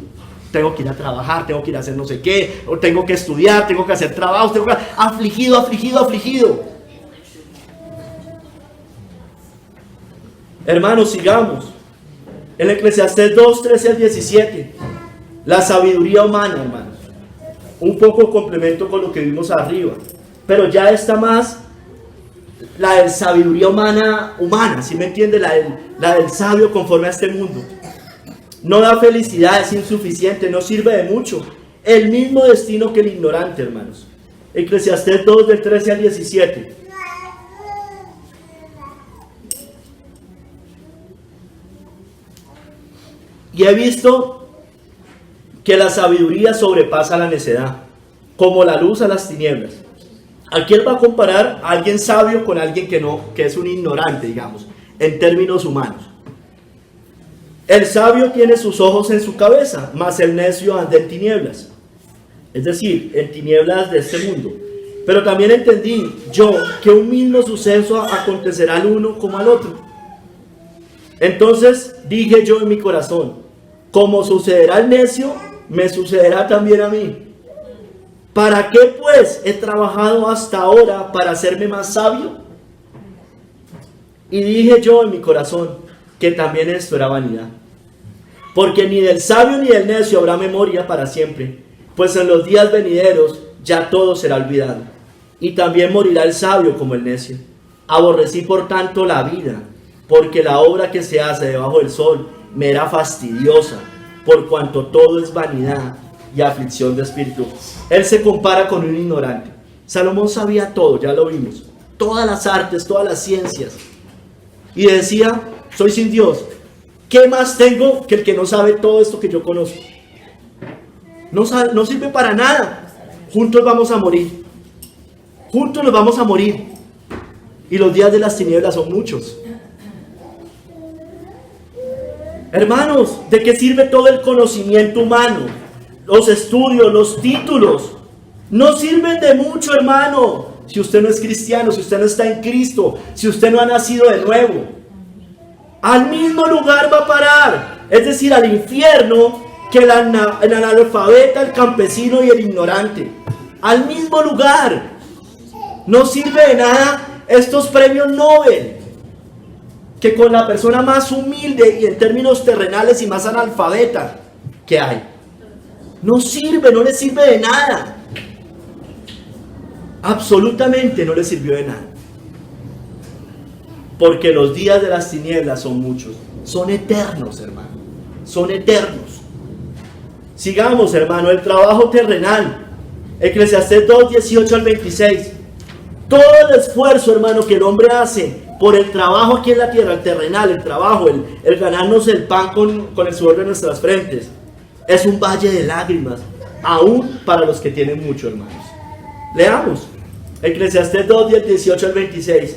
tengo que ir a trabajar, tengo que ir a hacer no sé qué, o tengo que estudiar, tengo que hacer trabajos, afligido, afligido, afligido. Hermanos, sigamos. En Eclesiastés 2, 13 al 17, la sabiduría humana, hermanos. Un poco complemento con lo que vimos arriba, pero ya está más la de sabiduría humana, ¿sí me entiende? La del sabio conforme a este mundo. No da felicidad, es insuficiente, no sirve de mucho. El mismo destino que el ignorante, hermanos. Eclesiastés 2, del 13 al 17. Y he visto que la sabiduría sobrepasa la necedad, como la luz a las tinieblas. Aquí él va a comparar a alguien sabio con alguien que es un ignorante, digamos, en términos humanos. El sabio tiene sus ojos en su cabeza, mas el necio anda en tinieblas. Es decir, en tinieblas de este mundo. Pero también entendí yo que un mismo suceso acontecerá al uno como al otro. Entonces dije yo en mi corazón, como sucederá al necio, me sucederá también a mí. ¿Para qué pues he trabajado hasta ahora para hacerme más sabio? Y dije yo en mi corazón que también esto era vanidad. Porque ni del sabio ni del necio habrá memoria para siempre, pues en los días venideros ya todo será olvidado. Y también morirá el sabio como el necio. Aborrecí por tanto la vida, porque la obra que se hace debajo del sol me era fastidiosa, por cuanto todo es vanidad y aflicción de espíritu. Él se compara con un ignorante. Salomón sabía todo, ya lo vimos, todas las artes, todas las ciencias, y decía, soy sin Dios, ¿qué más tengo que el que no sabe todo esto que yo conozco? No sirve para nada. Juntos vamos a morir, juntos nos vamos a morir, y los días de las tinieblas son muchos. Hermanos, ¿de qué sirve todo el conocimiento humano? Los estudios, los títulos, no sirven de mucho, hermano, si usted no es cristiano, si usted no está en Cristo, si usted no ha nacido de nuevo. Al mismo lugar va a parar, es decir, al infierno, que el analfabeta, el campesino y el ignorante. Al mismo lugar. No sirve de nada estos premios Nobel, que con la persona más humilde y en términos terrenales y más analfabeta que hay. No sirve, no le sirve de nada. Absolutamente no le sirvió de nada. Porque los días de las tinieblas son muchos. Son eternos, hermano. Son eternos. Sigamos, hermano, el trabajo terrenal. Eclesiastés 2, 18 al 26. Todo el esfuerzo, hermano, que el hombre hace por el trabajo aquí en la tierra, el terrenal, el trabajo, el ganarnos el pan con el sudor de nuestras frentes, es un valle de lágrimas, aún para los que tienen mucho, hermanos. Leamos. Eclesiastés 2, 18 al 26.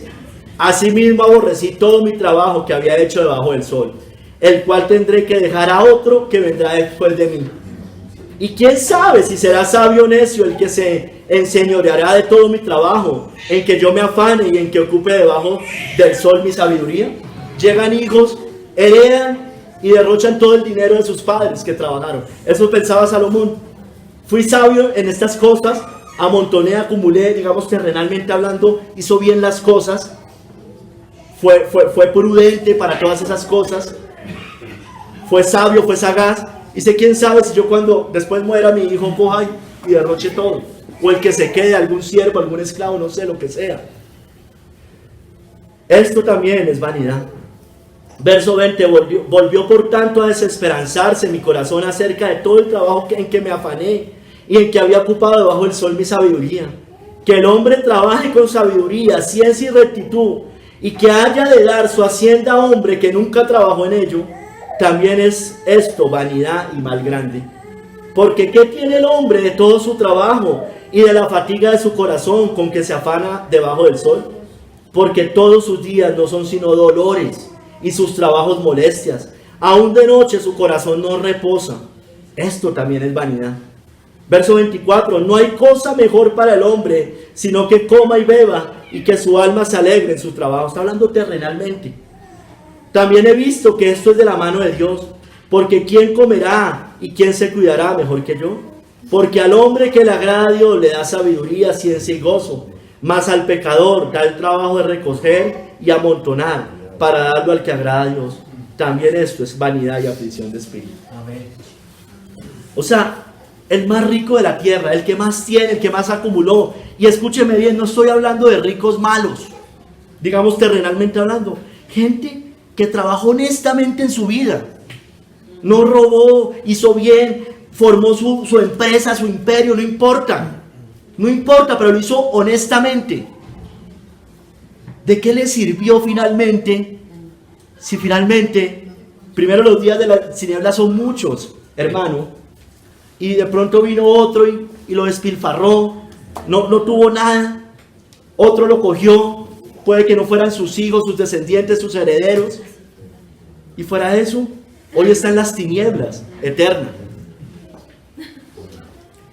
Asimismo aborrecí todo mi trabajo que había hecho debajo del sol, el cual tendré que dejar a otro que vendrá después de mí. Y quién sabe si será sabio o necio el que se enseñoreará de todo mi trabajo, en que yo me afane y en que ocupe debajo del sol mi sabiduría. Llegan hijos, heredan y derrochan todo el dinero de sus padres que trabajaron. Eso pensaba Salomón. Fui sabio en estas cosas, amontoné, acumulé, digamos terrenalmente hablando, hizo bien las cosas, fue prudente para todas esas cosas, fue sabio, fue sagaz. Y sé quién sabe si yo cuando después muera mi hijo coja y derroche todo, o el que se quede, algún siervo, algún esclavo, no sé, lo que sea. Esto también es vanidad. Verso 20, volvió por tanto a desesperanzarse mi corazón acerca de todo el trabajo en que me afané y en que había ocupado debajo del sol mi sabiduría. Que el hombre trabaje con sabiduría, ciencia y rectitud, y que haya de dar su hacienda a hombre que nunca trabajó en ello, también es esto vanidad y mal grande. Porque ¿qué tiene el hombre de todo su trabajo y de la fatiga de su corazón con que se afana debajo del sol? Porque todos sus días no son sino dolores y sus trabajos molestias. Aún de noche su corazón no reposa. Esto también es vanidad. Verso 24, no hay cosa mejor para el hombre, sino que coma y beba y que su alma se alegre en su trabajo. Está hablando terrenalmente. También he visto que esto es de la mano de Dios, Porque ¿quién comerá y quién se cuidará mejor que yo? Porque al hombre que le agrada a Dios le da sabiduría, ciencia y gozo, mas al pecador da el trabajo de recoger y amontonar para darlo al que agrada a Dios. También esto es vanidad y aflicción de espíritu. O sea, el más rico de la tierra, el que más tiene, el que más acumuló. Y escúcheme bien, no estoy hablando de ricos malos, digamos terrenalmente hablando. Gente que trabajó honestamente en su vida. No robó, hizo bien, formó su empresa, su imperio, no importa. No importa, pero lo hizo honestamente. ¿De qué le sirvió finalmente? Si finalmente, primero los días de la tiniebla son muchos, hermano, y de pronto vino otro y lo despilfarró, no tuvo nada, otro lo cogió, puede que no fueran sus hijos, sus descendientes, sus herederos, y fuera de eso, hoy está en las tinieblas eternas.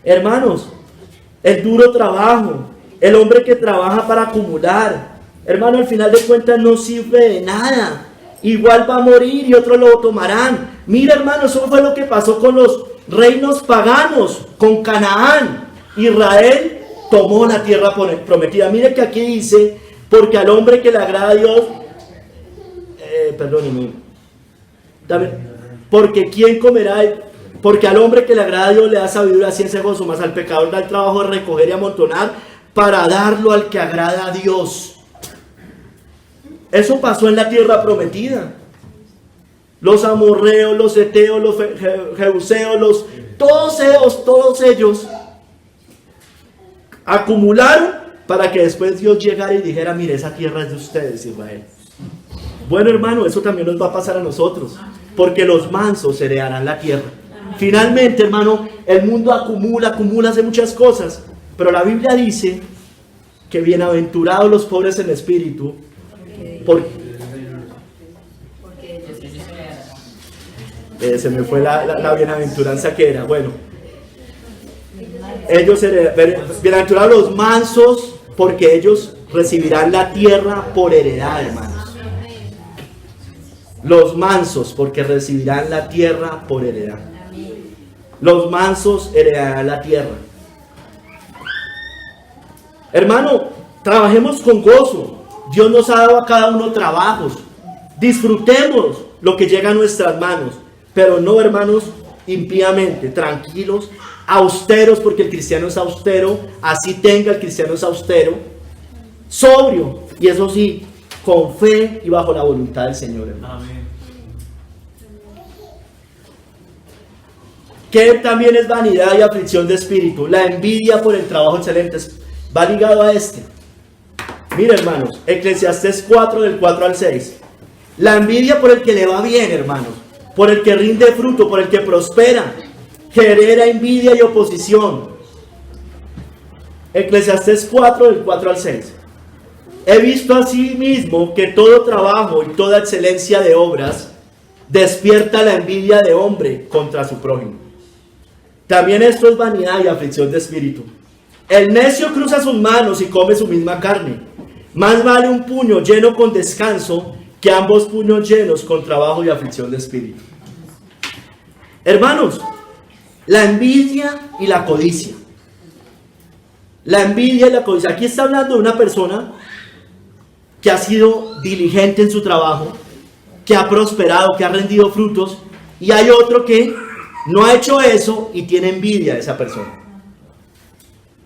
Hermanos, el duro trabajo, el hombre que trabaja para acumular, hermano, al final de cuentas no sirve de nada. Igual va a morir y otros lo tomarán. Mira, hermano, eso fue lo que pasó con los reinos paganos, con Canaán. Israel tomó la tierra prometida. Mire que aquí dice, porque al hombre que le agrada a Dios, perdóneme, porque quién comerá, porque al hombre que le agrada a Dios le da sabiduría, ciencia y gozo, más al pecador da el trabajo de recoger y amontonar para darlo al que agrada a Dios. Eso pasó en la tierra prometida. Los amorreos, los heteos, los jebuseos, todos ellos acumularon para que después Dios llegara y dijera, mire, esa tierra es de ustedes, Israel. Bueno, hermano, eso también nos va a pasar a nosotros, porque los mansos heredarán la tierra. Finalmente, hermano, el mundo acumula, hace muchas cosas, pero la Biblia dice que bienaventurados los pobres en espíritu, se me fue la bienaventuranza que era. Bueno, bienaventurados los mansos, porque ellos recibirán la tierra por heredad, hermanos. Los mansos, porque recibirán la tierra por heredad. Los mansos heredarán la tierra. Hermano, trabajemos con gozo. Dios nos ha dado a cada uno trabajos. Disfrutemos lo que llega a nuestras manos, pero no, hermanos, impíamente, tranquilos, austeros, porque el cristiano es austero, así tenga, el cristiano es austero, sobrio, y eso sí, con fe y bajo la voluntad del Señor, hermano. Amén. Que también es vanidad y aflicción de espíritu, la envidia por el trabajo excelente, va ligado a este. Mira, hermanos, Eclesiastés 4, del 4 al 6. La envidia por el que le va bien, hermanos, por el que rinde fruto, por el que prospera, genera envidia y oposición. Eclesiastés 4, del 4 al 6. He visto asimismo que todo trabajo y toda excelencia de obras despierta la envidia de hombre contra su prójimo. También esto es vanidad y aflicción de espíritu. El necio cruza sus manos y come su misma carne. Más vale un puño lleno con descanso que ambos puños llenos con trabajo y aflicción de espíritu. Hermanos, la envidia y la codicia. La envidia y la codicia. Aquí está hablando de una persona que ha sido diligente en su trabajo, que ha prosperado, que ha rendido frutos, y hay otro que no ha hecho eso y tiene envidia de esa persona.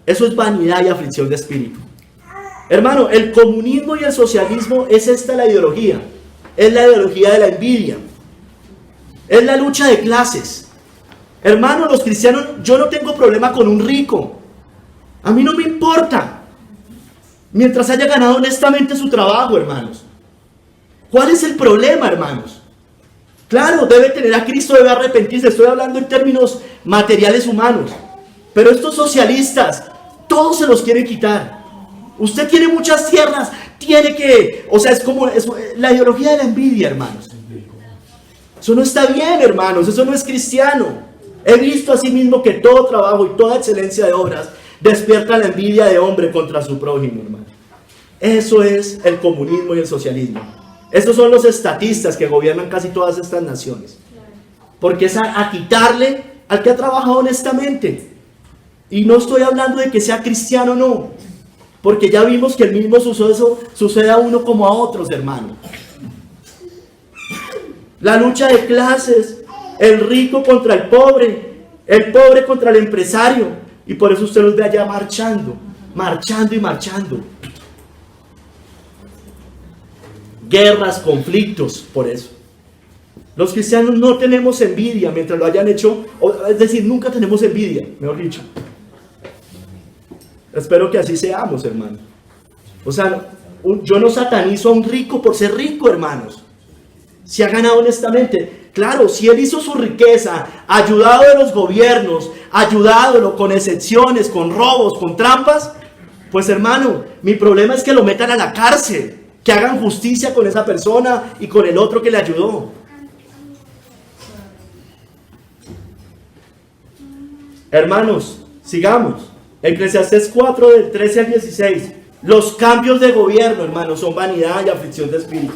Eso es vanidad y aflicción de espíritu. Hermano, el comunismo y el socialismo es esta la ideología. Es la ideología de la envidia. Es la lucha de clases. Hermano, los cristianos, yo no tengo problema con un rico. A mí no me importa. Mientras haya ganado honestamente su trabajo, hermanos. ¿Cuál es el problema, hermanos? Claro, debe tener a Cristo, debe arrepentirse. Estoy hablando en términos materiales humanos. Pero estos socialistas, todos se los quieren quitar. Usted tiene muchas tierras, tiene que... O sea, es la ideología de la envidia, hermanos. Eso no está bien, hermanos. Eso no es cristiano. He visto asimismo que todo trabajo y toda excelencia de obras despierta la envidia de hombre contra su prójimo, hermano. Eso es el comunismo y el socialismo. Estos son los estatistas que gobiernan casi todas estas naciones. porque es a quitarle al que ha trabajado honestamente. Y no estoy hablando de que sea cristiano, no, porque ya vimos que el mismo suceso sucede a uno como a otros, hermano. La lucha de clases, el rico contra el pobre contra el empresario, y por eso usted los ve allá marchando y marchando. Guerras, conflictos, por eso. Los cristianos no tenemos envidia mientras lo hayan hecho, es decir, nunca tenemos envidia, mejor dicho. Espero que así seamos, hermano. O sea, yo no satanizo a un rico por ser rico, hermanos. Si ha ganado honestamente. Claro, si él hizo su riqueza, ayudado de los gobiernos, ayudado con excepciones, con robos, con trampas, pues hermano, mi problema es que lo metan a la cárcel, que hagan justicia con esa persona y con el otro que le ayudó. Hermanos, sigamos. Eclesiastés 4 del 13 al 16. Los cambios de gobierno, hermanos, son vanidad y aflicción de espíritu.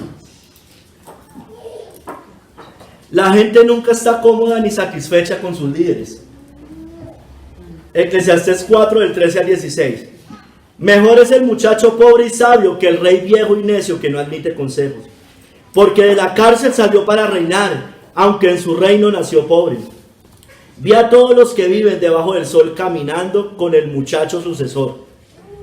La gente nunca está cómoda ni satisfecha con sus líderes. Eclesiastés 4 del 13 al 16. Mejor es el muchacho pobre y sabio que el rey viejo y necio que no admite consejos. Porque de la cárcel salió para reinar, aunque en su reino nació pobre. Vi a todos los que viven debajo del sol caminando con el muchacho sucesor,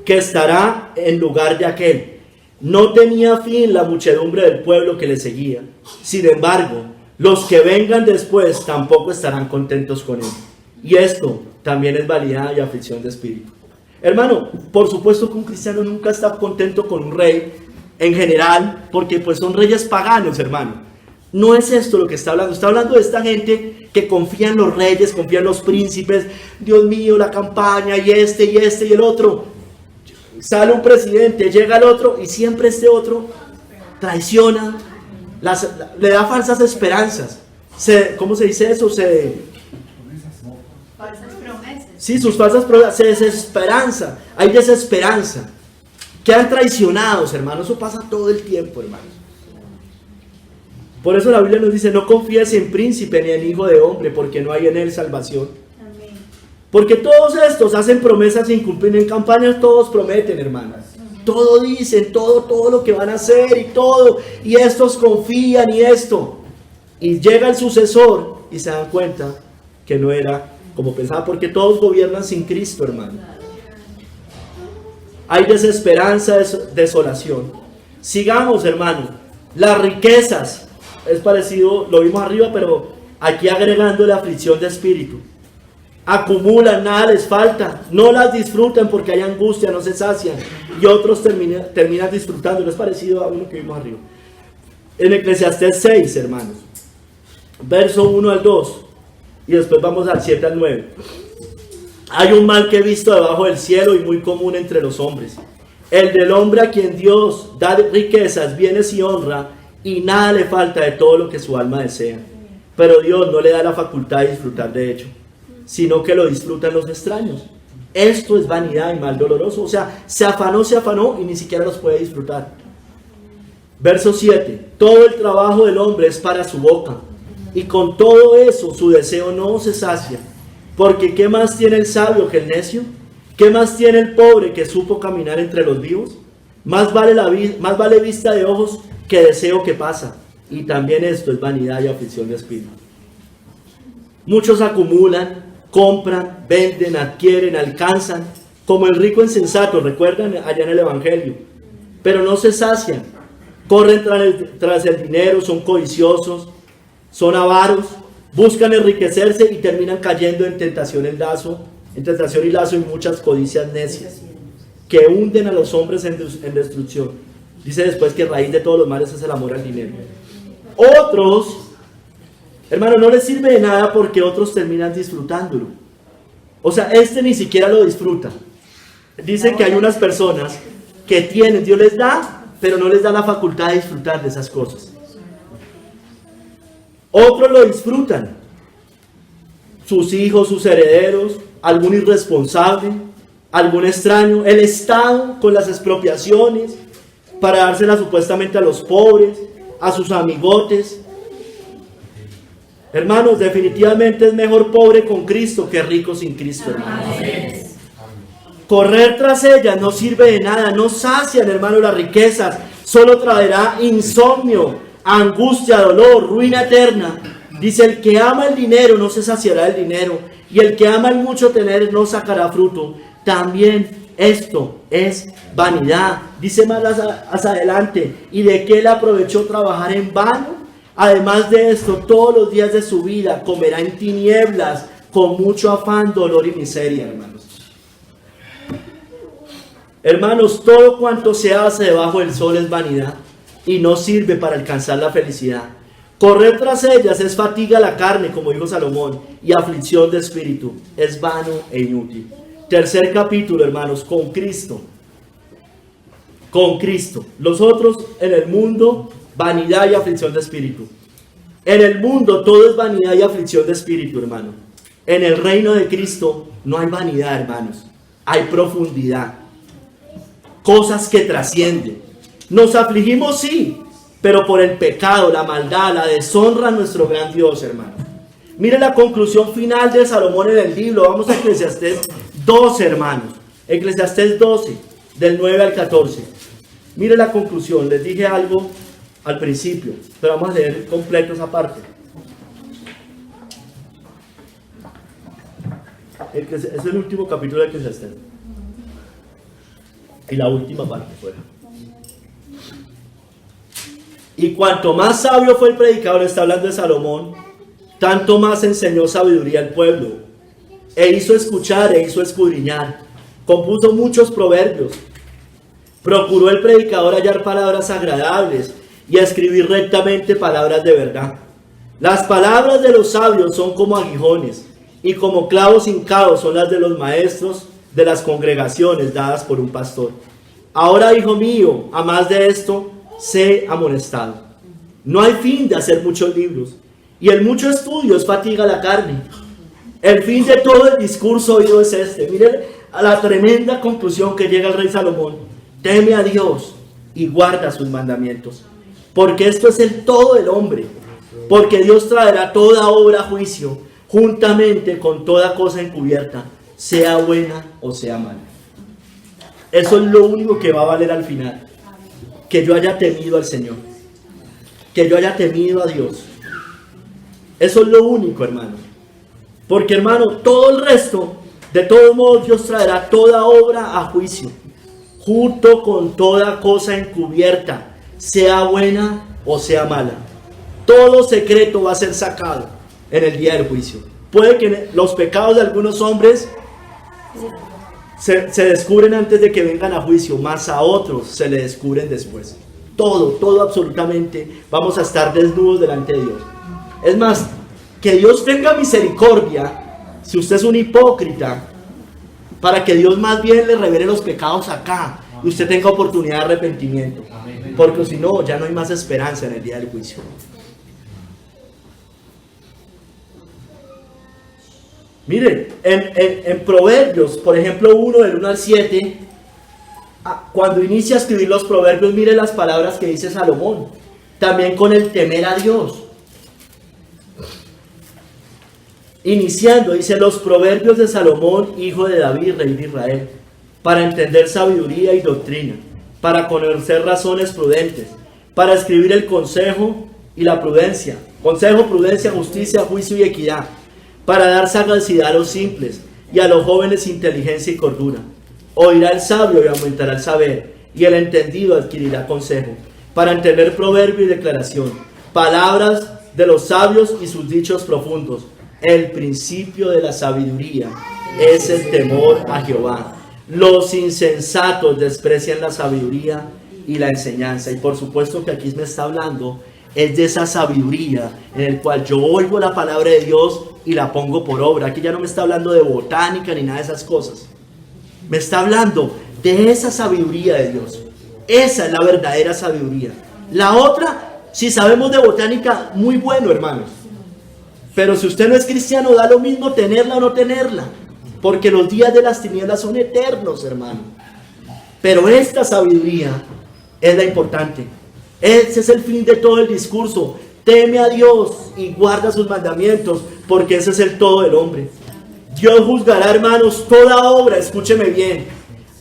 que estará en lugar de aquel. No tenía fin la muchedumbre del pueblo que le seguía. Sin embargo, los que vengan después tampoco estarán contentos con él. Y esto también es vanidad y aflicción de espíritu. Hermano, por supuesto que un cristiano nunca está contento con un rey en general, porque pues son reyes paganos, hermano. No es esto lo que está hablando de esta gente que confía en los reyes, confía en los príncipes. Dios mío, la campaña y y el otro. Sale un presidente, llega el otro y siempre este otro traiciona, le da falsas esperanzas. ¿Cómo se dice eso? Falsas promesas. Sí, sus falsas promesas, se desesperanza, hay desesperanza. Quedan traicionados, hermanos, eso pasa todo el tiempo, hermanos. Por eso la Biblia nos dice, no confíes en príncipe ni en hijo de hombre, porque no hay en él salvación. Amén. Porque todos estos hacen promesas sin cumplir. En campañas todos prometen, hermanas. Todo dicen, todo lo que van a hacer y todo. Y estos confían y esto. Y llega el sucesor y se dan cuenta que no era como pensaba, porque todos gobiernan sin Cristo, hermano. Hay desesperanza, desolación. Sigamos, hermano. Las riquezas. Es parecido, lo vimos arriba, pero aquí agregando la aflicción de espíritu. Acumulan, nada les falta, no las disfrutan porque hay angustia, no se sacian, y otros terminan disfrutando. Es parecido a uno que vimos arriba. En Eclesiastés 6, hermanos, verso 1 al 2, y después vamos al 7 al 9. Hay un mal que he visto debajo del cielo y muy común entre los hombres, el del hombre a quien Dios da riquezas, bienes y honra, y nada le falta de todo lo que su alma desea, pero Dios no le da la facultad de disfrutar de ello, sino que lo disfrutan los extraños. Esto es vanidad y mal doloroso. O sea, se afanó y ni siquiera los puede disfrutar. Verso 7. Todo el trabajo del hombre es para su boca, y con todo eso su deseo no se sacia. Porque ¿qué más tiene el sabio que el necio? ¿Qué más tiene el pobre que supo caminar entre los vivos? Más vale vista de ojos que deseo que pasa. Y también esto es vanidad y aflicción de espíritu. Muchos acumulan, compran, venden, adquieren, alcanzan, como el rico insensato, recuerdan allá en el Evangelio, pero no se sacian, corren tras el dinero, son codiciosos, son avaros, buscan enriquecerse y terminan cayendo en tentación y lazo y muchas codicias necias, que hunden a los hombres en destrucción. Dice después que raíz de todos los males es el amor al dinero. Otros, hermano, no les sirve de nada porque otros terminan disfrutándolo. O sea, ni siquiera lo disfruta. Dicen que hay unas personas que tienen, Dios les da, pero no les da la facultad de disfrutar de esas cosas. Otros lo disfrutan. Sus hijos, sus herederos, algún irresponsable, algún extraño, el Estado con las expropiaciones para dárselas supuestamente a los pobres, a sus amigotes. Hermanos, definitivamente es mejor pobre con Cristo que rico sin Cristo, hermanos. Correr tras ellas no sirve de nada, no sacian, hermanos, las riquezas, solo traerá insomnio, angustia, dolor, ruina eterna. Dice, el que ama el dinero no se saciará del dinero, y el que ama el mucho tener no sacará fruto. También esto es vanidad. Dice más hacia adelante, ¿y de qué le aprovechó trabajar en vano? Además de esto, todos los días de su vida comerá en tinieblas, con mucho afán, dolor y miseria, hermanos. Hermanos, todo cuanto se hace debajo del sol es vanidad y no sirve para alcanzar la felicidad. Correr tras ellas es fatiga a la carne, como dijo Salomón, y aflicción de espíritu. Es vano e inútil. Tercer capítulo, hermanos, con Cristo. Con Cristo. Los otros en el mundo, vanidad y aflicción de espíritu. En el mundo todo es vanidad y aflicción de espíritu, hermano. En el reino de Cristo no hay vanidad, hermanos. Hay profundidad. Cosas que trascienden. Nos afligimos, sí, pero por el pecado, la maldad, la deshonra a nuestro gran Dios, hermano. Mire la conclusión final de Salomón en el libro. Vamos a Eclesiastés 12, hermanos. Eclesiastés 12, del 9 al 14. Mire la conclusión. Les dije algo al principio, pero vamos a leer completo esa parte. Es el último capítulo de Eclesiastés. Y la última parte fuera. Y cuanto más sabio fue el predicador, está hablando de Salomón, tanto más enseñó sabiduría al pueblo, e hizo escuchar, e hizo escudriñar, compuso muchos proverbios, procuró el predicador hallar palabras agradables, y a escribir rectamente palabras de verdad. Las palabras de los sabios son como aguijones, y como clavos hincados son las de los maestros de las congregaciones dadas por un pastor. Ahora, hijo mío, a más de esto, sé amonestado. No hay fin de hacer muchos libros, y el mucho estudio es fatiga a la carne. El fin de todo el discurso oído es este. Miren a la tremenda conclusión que llega el rey Salomón. Teme a Dios y guarda sus mandamientos, porque esto es el todo del hombre. Porque Dios traerá toda obra a juicio, juntamente con toda cosa encubierta, sea buena o sea mala. Eso es lo único que va a valer al final. Que yo haya temido al Señor, que yo haya temido a Dios. Eso es lo único, hermano. Porque, hermano, todo el resto, de todos modos, Dios traerá toda obra a juicio, junto con toda cosa encubierta, sea buena o sea mala. Todo secreto va a ser sacado en el día del juicio. Puede que los pecados de algunos hombres se descubren antes de que vengan a juicio, más a otros se le descubren después. Todo absolutamente, vamos a estar desnudos delante de Dios. Es más, que Dios tenga misericordia, si usted es un hipócrita, para que Dios más bien le revele los pecados acá, y usted tenga oportunidad de arrepentimiento. Porque si no, ya no hay más esperanza en el día del juicio. Miren, en Proverbios, por ejemplo 1 del 1 al 7, cuando inicia a escribir los Proverbios, mire las palabras que dice Salomón, también con el temer a Dios. Iniciando, dice los Proverbios de Salomón, hijo de David, rey de Israel, para entender sabiduría y doctrina, para conocer razones prudentes, para escribir el consejo y la prudencia, consejo, prudencia, justicia, juicio y equidad, para dar sagacidad a los simples y a los jóvenes inteligencia y cordura. Oirá el sabio y aumentará el saber, y el entendido adquirirá consejo, para entender proverbio y declaración, palabras de los sabios y sus dichos profundos. El principio de la sabiduría es el temor a Jehová. Los insensatos desprecian la sabiduría y la enseñanza. Y por supuesto que aquí me está hablando es de esa sabiduría en el cual yo oigo la palabra de Dios y la pongo por obra. Aquí ya no me está hablando de botánica ni nada de esas cosas. Me está hablando de esa sabiduría de Dios. Esa es la verdadera sabiduría. La otra, si sabemos de botánica, muy bueno, hermanos. Pero si usted no es cristiano, da lo mismo tenerla o no tenerla. Porque los días de las tinieblas son eternos, hermano. Pero esta sabiduría es la importante. Ese es el fin de todo el discurso. teme a Dios y guarda sus mandamientos, porque ese es el todo del hombre. Dios juzgará, hermanos, toda obra, escúcheme bien.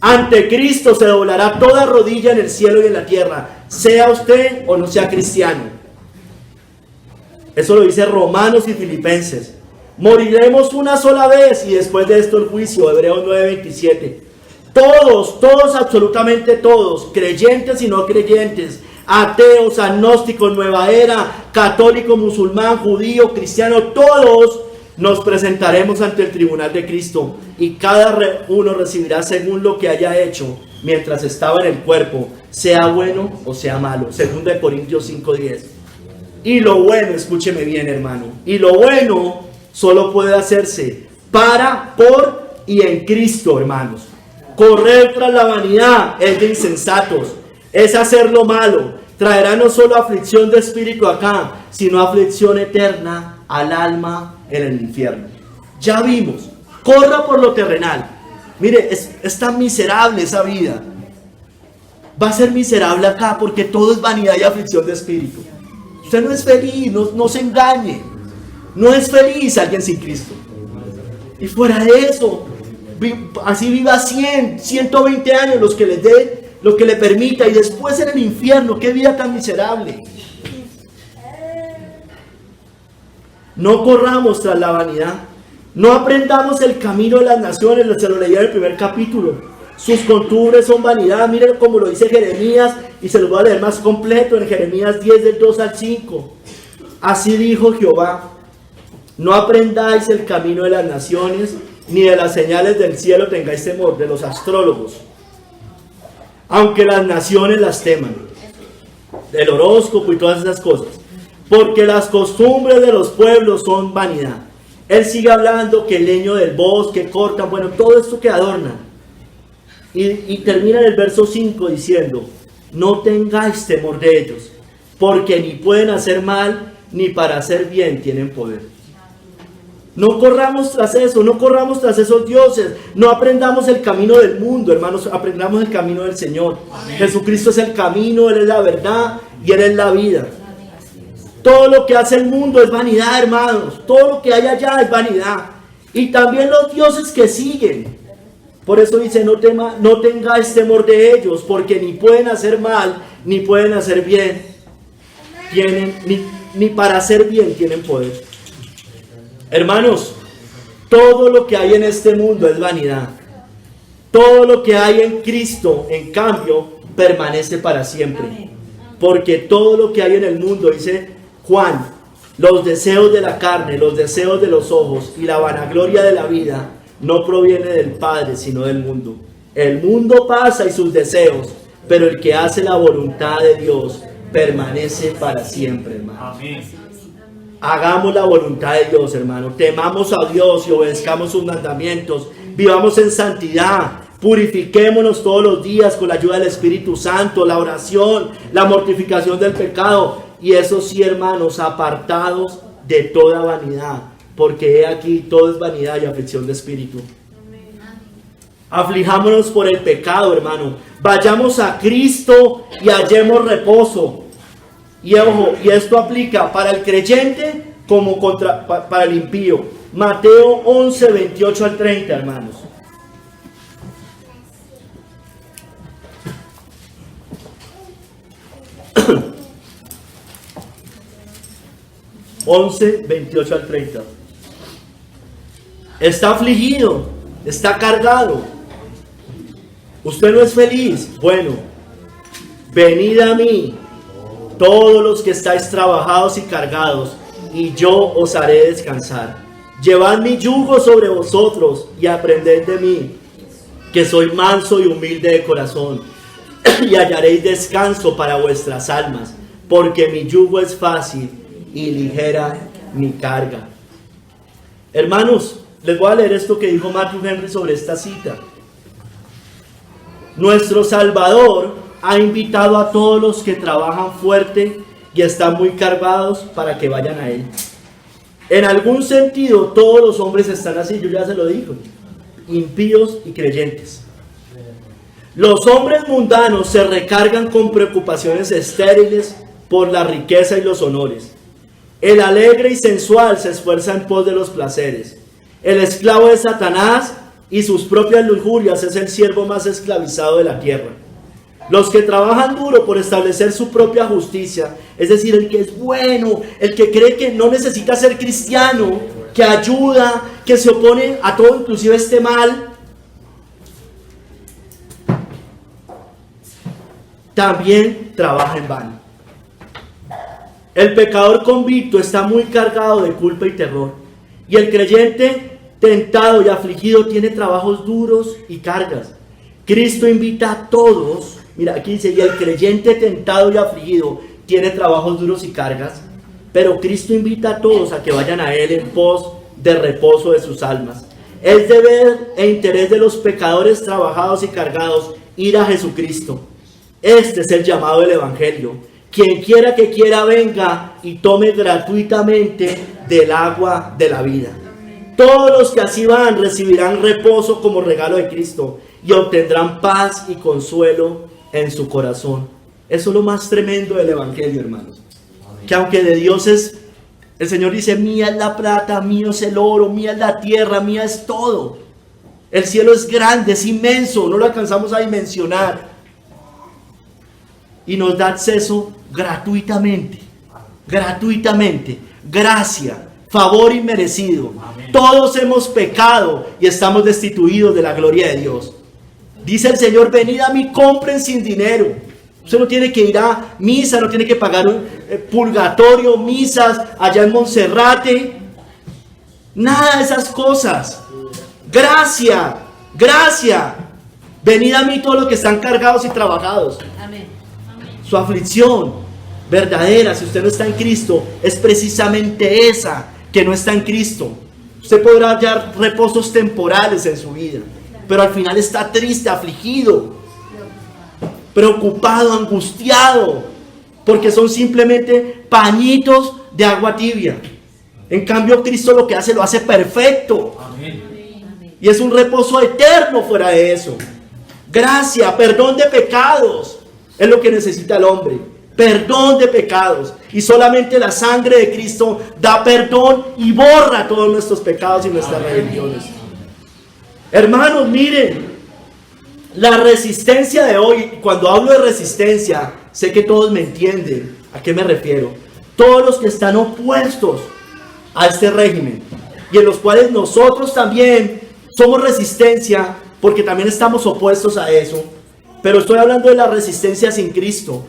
Ante Cristo se doblará toda rodilla en el cielo y en la tierra, sea usted o no sea cristiano. Eso lo dice Romanos y Filipenses. Moriremos una sola vez y después de esto el juicio, Hebreos 9:27. Todos, absolutamente todos, creyentes y no creyentes, ateos, agnósticos, nueva era, católico, musulmán, judío, cristiano, todos nos presentaremos ante el tribunal de Cristo y cada uno recibirá según lo que haya hecho mientras estaba en el cuerpo, sea bueno o sea malo. 2 Corintios 5:10. Y lo bueno, escúcheme bien, hermano, y lo bueno solo puede hacerse para, por y en Cristo, hermanos. Correr tras la vanidad es de insensatos, es hacer lo malo, traerá no solo aflicción de espíritu acá, sino aflicción eterna al alma en el infierno. Ya vimos, corra por lo terrenal. Mire, es tan miserable esa vida. Va a ser miserable acá porque todo es vanidad y aflicción de espíritu. Usted no es feliz, no se engañe. No es feliz alguien sin Cristo. Y fuera de eso, así viva 100, 120 años, los que les dé, lo que le permita, y después en el infierno. Qué vida tan miserable. No corramos tras la vanidad. No aprendamos el camino de las naciones. Se lo leía en el primer capítulo. Sus costumbres son vanidad. Miren cómo lo dice Jeremías, y se los voy a leer más completo en Jeremías 10 del 2 al 5. Así dijo Jehová: no aprendáis el camino de las naciones, ni de las señales del cielo tengáis temor, de los astrólogos, aunque las naciones las teman, del horóscopo y todas esas cosas, porque las costumbres de los pueblos son vanidad. Él sigue hablando que el leño del bosque cortan, bueno, todo esto que adornan. Y termina en el verso 5 diciendo: no tengáis temor de ellos, porque ni pueden hacer mal, ni para hacer bien tienen poder. No corramos tras eso, no corramos tras esos dioses, no aprendamos el camino del mundo, hermanos, aprendamos el camino del Señor. Amén. Jesucristo es el camino, Él es la verdad y Él es la vida. Todo lo que hace el mundo es vanidad, hermanos, todo lo que hay allá es vanidad. Y también los dioses que siguen. Por eso dice: no tengáis temor de ellos, porque ni pueden hacer mal, ni pueden hacer bien. Ni para hacer bien tienen poder. Hermanos, todo lo que hay en este mundo es vanidad. Todo lo que hay en Cristo, en cambio, permanece para siempre. Porque todo lo que hay en el mundo, dice Juan, los deseos de la carne, los deseos de los ojos y la vanagloria de la vida, no proviene del Padre, sino del mundo. El mundo pasa y sus deseos, pero el que hace la voluntad de Dios permanece para siempre, hermano. Amén. Hagamos la voluntad de Dios, hermano. Temamos a Dios y obedezcamos sus mandamientos. Vivamos en santidad. Purifiquémonos todos los días con la ayuda del Espíritu Santo, la oración, la mortificación del pecado. Y eso sí, hermanos, apartados de toda vanidad. Porque he aquí, todo es vanidad y aflicción de espíritu. Aflijámonos por el pecado, hermano. Vayamos a Cristo y hallemos reposo. Y ojo, y esto aplica para el creyente como para el impío. Mateo 11, 28 al 30, hermanos. (11, 28 al 30). Está afligido, está cargado. Usted no es feliz. Bueno, venid a mí, todos los que estáis trabajados y cargados, y yo os haré descansar. Llevad mi yugo sobre vosotros y aprended de mí, que soy manso y humilde de corazón, y hallaréis descanso para vuestras almas, porque mi yugo es fácil y ligera mi carga. Hermanos, les voy a leer esto que dijo Matthew Henry sobre esta cita. Nuestro Salvador ha invitado a todos los que trabajan fuerte y están muy cargados para que vayan a Él. En algún sentido, todos los hombres están así, yo ya se lo digo, impíos y creyentes. Los hombres mundanos se recargan con preocupaciones estériles por la riqueza y los honores. El alegre y sensual se esfuerza en pos de los placeres. El esclavo de Satanás y sus propias lujurias es el siervo más esclavizado de la tierra. Los que trabajan duro por establecer su propia justicia, es decir, el que es bueno, el que cree que no necesita ser cristiano, que ayuda, que se opone a todo, inclusive este mal, también trabaja en vano. El pecador convicto está muy cargado de culpa y terror, y el creyente tentado y afligido tiene trabajos duros y cargas. Cristo invita a todos. Mira, aquí dice, y el creyente tentado y afligido tiene trabajos duros y cargas, pero Cristo invita a todos a que vayan a Él en pos de reposo de sus almas. Es deber e interés de los pecadores trabajados y cargados ir a Jesucristo. Este es el llamado del Evangelio. Quien quiera que quiera venga y tome gratuitamente del agua de la vida. Todos los que así van recibirán reposo como regalo de Cristo y obtendrán paz y consuelo en su corazón. Eso es lo más tremendo del Evangelio, hermanos. Que aunque de Dios es, el Señor dice, mía es la plata, mío es el oro, mía es la tierra, mía es todo. El cielo es grande, es inmenso, no lo alcanzamos a dimensionar. Y nos da acceso gratuitamente, gracia, favor inmerecido. Todos hemos pecado y estamos destituidos de la gloria de Dios. Dice el Señor, venid a mí, compren sin dinero. Usted no tiene que ir a misa, no tiene que pagar un purgatorio, misas allá en Monserrate. Nada de esas cosas. Gracia. Venid a mí todos los que están cargados y trabajados. Amén. Su aflicción verdadera, si usted no está en Cristo, es precisamente esa, que no está en Cristo. Usted podrá hallar reposos temporales en su vida, pero al final está triste, afligido, preocupado, angustiado, porque son simplemente pañitos de agua tibia. En cambio, Cristo lo que hace, lo hace perfecto. Amén. Y es un reposo eterno fuera de eso. Gracia, perdón de pecados, es lo que necesita el hombre. Perdón de pecados. Y solamente la sangre de Cristo da perdón y borra todos nuestros pecados y nuestras rebeliones. Hermanos, miren, la resistencia de hoy, cuando hablo de resistencia, sé que todos me entienden a qué me refiero. Todos los que están opuestos a este régimen y en los cuales nosotros también somos resistencia, porque también estamos opuestos a eso. Pero estoy hablando de la resistencia sin Cristo.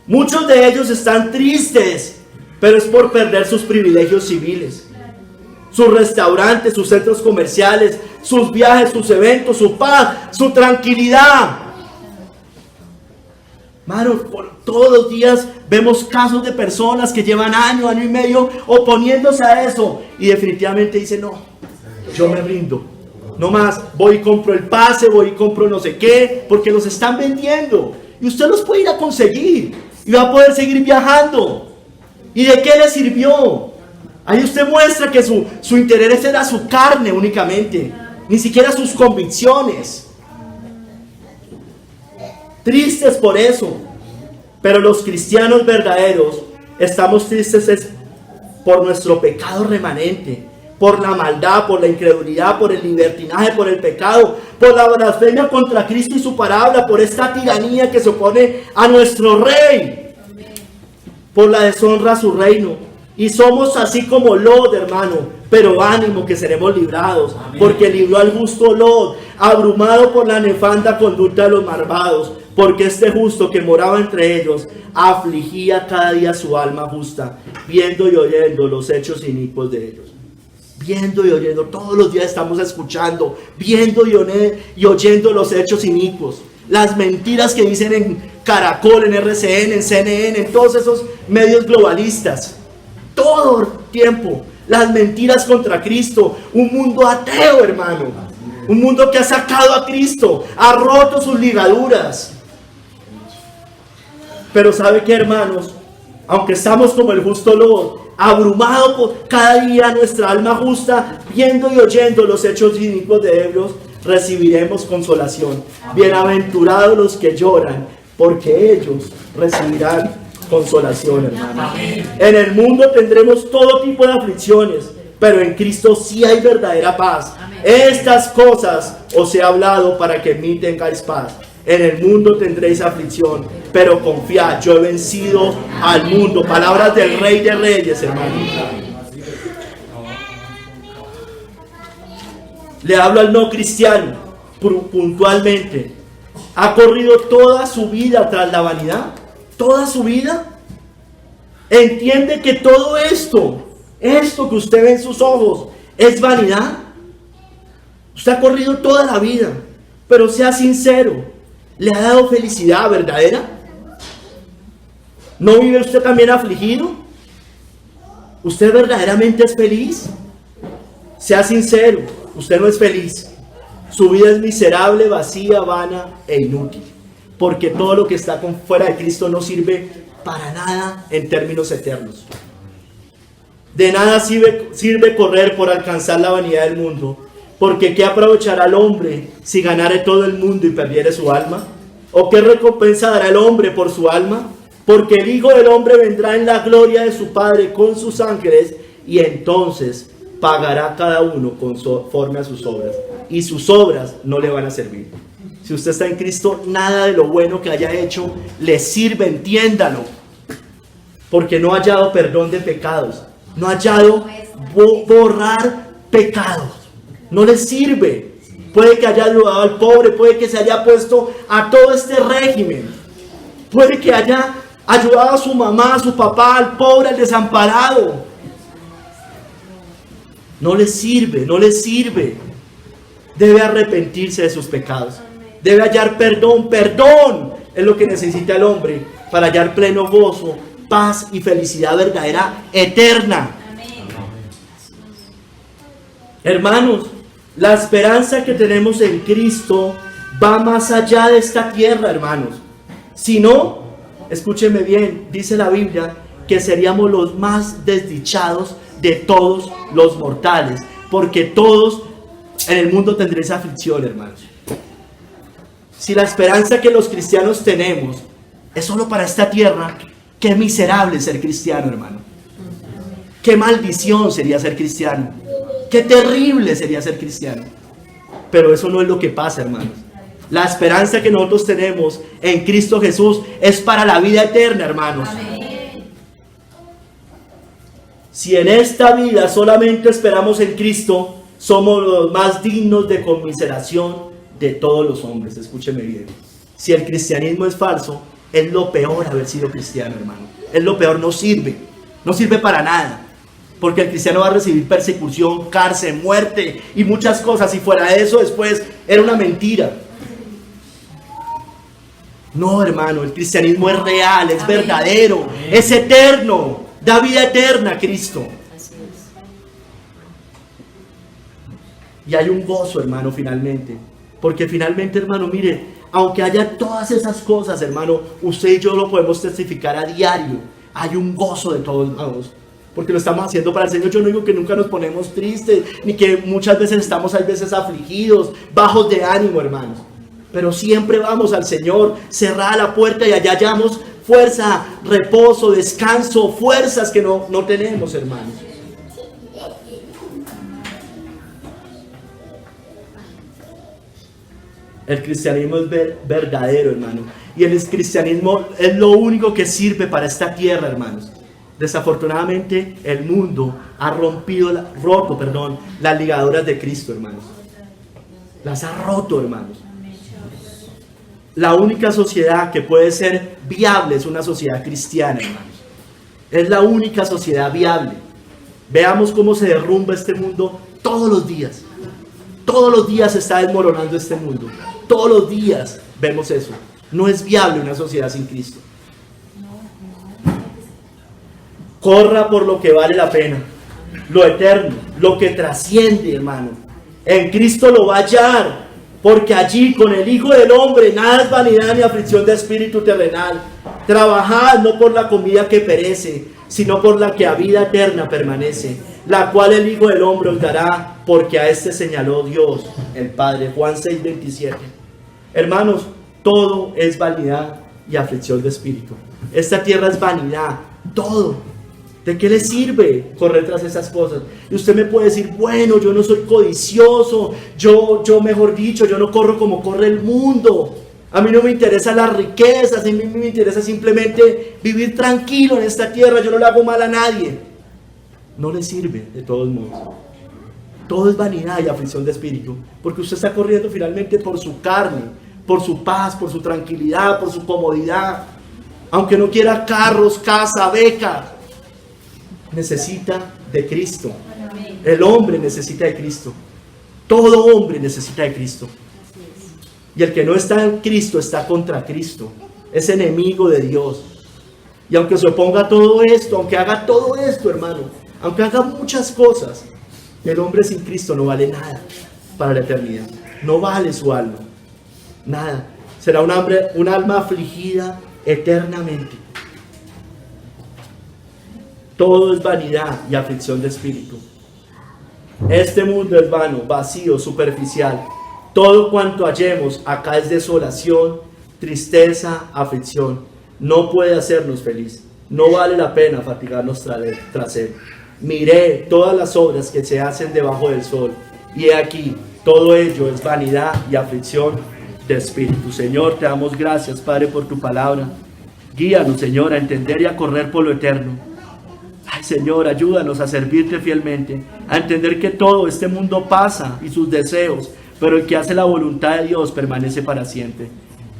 Muchos de ellos están tristes, pero es por perder sus privilegios civiles, sus restaurantes, sus centros comerciales, sus viajes, sus eventos, su paz, su tranquilidad. Mano, todos los días vemos casos de personas que llevan año y medio oponiéndose a eso y definitivamente dicen, no, yo me rindo. No más, voy y compro el pase, voy y compro no sé qué, porque los están vendiendo. Y usted los puede ir a conseguir y va a poder seguir viajando. ¿Y de qué le sirvió? Ahí usted muestra que su interés era su carne únicamente, ni siquiera sus convicciones. Tristes por eso. Pero los cristianos verdaderos estamos tristes por nuestro pecado remanente, por la maldad, por la incredulidad, por el libertinaje, por el pecado, por la blasfemia contra Cristo y su palabra, por esta tiranía que se opone a nuestro Rey, por la deshonra a su reino. Y somos así como Lot, hermano, pero ánimo que seremos librados. Amén. Porque libró al justo Lot, abrumado por la nefanda conducta de los malvados, porque este justo que moraba entre ellos afligía cada día su alma justa, viendo y oyendo los hechos inicuos de ellos. Viendo y oyendo, todos los días estamos escuchando, viendo y oyendo los hechos inicuos, las mentiras que dicen en Caracol, en RCN, en CNN, en todos esos medios globalistas. Todo el tiempo, las mentiras contra Cristo, un mundo ateo, hermano, un mundo que ha sacado a Cristo, ha roto sus ligaduras. Pero ¿sabe qué, hermanos? Aunque estamos como el justo Lot, abrumado por cada día nuestra alma justa, viendo y oyendo los hechos inicuos de ellos, recibiremos consolación. Bienaventurados los que lloran, porque ellos recibirán consolación, hermano. En el mundo tendremos todo tipo de aflicciones, pero en Cristo sí hay verdadera paz. Estas cosas os he hablado para que en mí tengáis paz. En el mundo tendréis aflicción, pero confiad, yo he vencido al mundo. Palabras del Rey de Reyes, hermano. Le hablo al no cristiano puntualmente. ¿Ha corrido toda su vida tras la vanidad? ¿Toda su vida? ¿Entiende que todo esto que usted ve en sus ojos, es vanidad? Usted ha corrido toda la vida, pero sea sincero. ¿Le ha dado felicidad verdadera? ¿No vive usted también afligido? ¿Usted verdaderamente es feliz? Sea sincero, usted no es feliz. Su vida es miserable, vacía, vana e inútil. Porque todo lo que está fuera de Cristo no sirve para nada en términos eternos. De nada sirve correr por alcanzar la vanidad del mundo. Porque ¿qué aprovechará el hombre si ganare todo el mundo y perdiere su alma? ¿O qué recompensa dará el hombre por su alma? Porque el Hijo del Hombre vendrá en la gloria de su Padre con sus ángeles, y entonces pagará cada uno conforme a sus obras. Y sus obras no le van a servir. Si usted está en Cristo, nada de lo bueno que haya hecho le sirve, entiéndalo. Porque no ha hallado perdón de pecados. No ha hallado borrar pecados. No le sirve. Puede que haya ayudado al pobre, puede que se haya puesto a todo este régimen, puede que haya ayudado a su mamá, a su papá, al pobre, al desamparado. No le sirve, no le sirve. Debe arrepentirse de sus pecados. Debe hallar perdón. Perdón es lo que necesita el hombre para hallar pleno gozo, paz y felicidad verdadera, eterna. Hermanos, la esperanza que tenemos en Cristo va más allá de esta tierra, hermanos. Si no, escúcheme bien, dice la Biblia que seríamos los más desdichados de todos los mortales, porque todos en el mundo tendréis aflicción, hermanos. Si la esperanza que los cristianos tenemos es solo para esta tierra, qué miserable ser cristiano, hermano. Qué maldición sería ser cristiano. Qué terrible sería ser cristiano. Pero eso no es lo que pasa, hermanos. La esperanza que nosotros tenemos en Cristo Jesús es para la vida eterna, hermanos. Amén. Si en esta vida solamente esperamos en Cristo, somos los más dignos de conmiseración de todos los hombres. Escúcheme bien. Si el cristianismo es falso, es lo peor haber sido cristiano, hermano. Es lo peor, no sirve. No sirve para nada. Porque el cristiano va a recibir persecución, cárcel, muerte y muchas cosas. Y fuera de eso, después era una mentira. No, hermano, el cristianismo es real, es verdadero, es eterno. Da vida eterna a Cristo. Y hay un gozo, hermano, finalmente. Porque finalmente, hermano, mire, aunque haya todas esas cosas, hermano, usted y yo lo podemos testificar a diario. Hay un gozo de todos modos. Porque lo estamos haciendo para el Señor. Yo no digo que nunca nos ponemos tristes, ni que muchas veces estamos a veces afligidos, bajos de ánimo, hermanos. Pero siempre vamos al Señor, cerrada la puerta, y allá hallamos fuerza, reposo, descanso, fuerzas que no tenemos, hermanos. El cristianismo es verdadero, hermano. Y el cristianismo es lo único que sirve para esta tierra, hermanos. Desafortunadamente el mundo ha roto las ligaduras de Cristo, hermanos. Las ha roto, hermanos. La única sociedad que puede ser viable es una sociedad cristiana, hermanos. Es la única sociedad viable. Veamos cómo se derrumba este mundo todos los días. Todos los días se está desmoronando este mundo. Todos los días vemos eso. No es viable una sociedad sin Cristo. Corra por lo que vale la pena, lo eterno, lo que trasciende, hermano. En Cristo lo va a hallar, porque allí con el Hijo del Hombre nada es vanidad ni aflicción de espíritu terrenal. Trabajad no por la comida que perece, sino por la que a vida eterna permanece, la cual el Hijo del Hombre os dará, porque a este señaló Dios, el Padre. Juan 6:27. Hermanos, todo es vanidad y aflicción de espíritu. Esta tierra es vanidad, todo. ¿De qué le sirve correr tras esas cosas? Y usted me puede decir, bueno, yo no soy codicioso, yo mejor dicho, yo no corro como corre el mundo. A mí no me interesan las riquezas, a mí me interesa simplemente vivir tranquilo en esta tierra, yo no le hago mal a nadie. No le sirve de todos modos. Todo es vanidad y aflicción de espíritu, porque usted está corriendo finalmente por su carne, por su paz, por su tranquilidad, por su comodidad. Aunque no quiera carros, casa, beca, necesita de Cristo. El hombre necesita de Cristo. Todo hombre necesita de Cristo. Y el que no está en Cristo está contra Cristo. Es enemigo de Dios. Y aunque se oponga a todo esto, aunque haga todo esto, hermano, aunque haga muchas cosas, el hombre sin Cristo no vale nada para la eternidad. No vale su alma. Nada. Será un alma afligida eternamente. Todo es vanidad y aflicción de espíritu. Este mundo es vano, vacío, superficial. Todo cuanto hallemos acá es desolación, tristeza, aflicción. No puede hacernos feliz. No vale la pena fatigarnos tras él. Miré todas las obras que se hacen debajo del sol, y he aquí, todo ello es vanidad y aflicción de espíritu. Señor, te damos gracias, Padre, por tu palabra. Guíanos, Señor, a entender y a correr por lo eterno. Ay, Señor, ayúdanos a servirte fielmente, a entender que todo este mundo pasa y sus deseos, pero el que hace la voluntad de Dios permanece para siempre.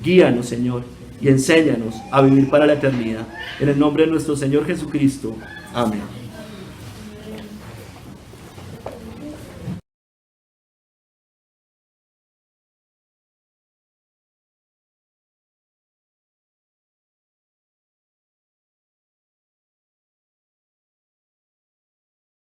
Guíanos, Señor, y enséñanos a vivir para la eternidad. En el nombre de nuestro Señor Jesucristo. Amén.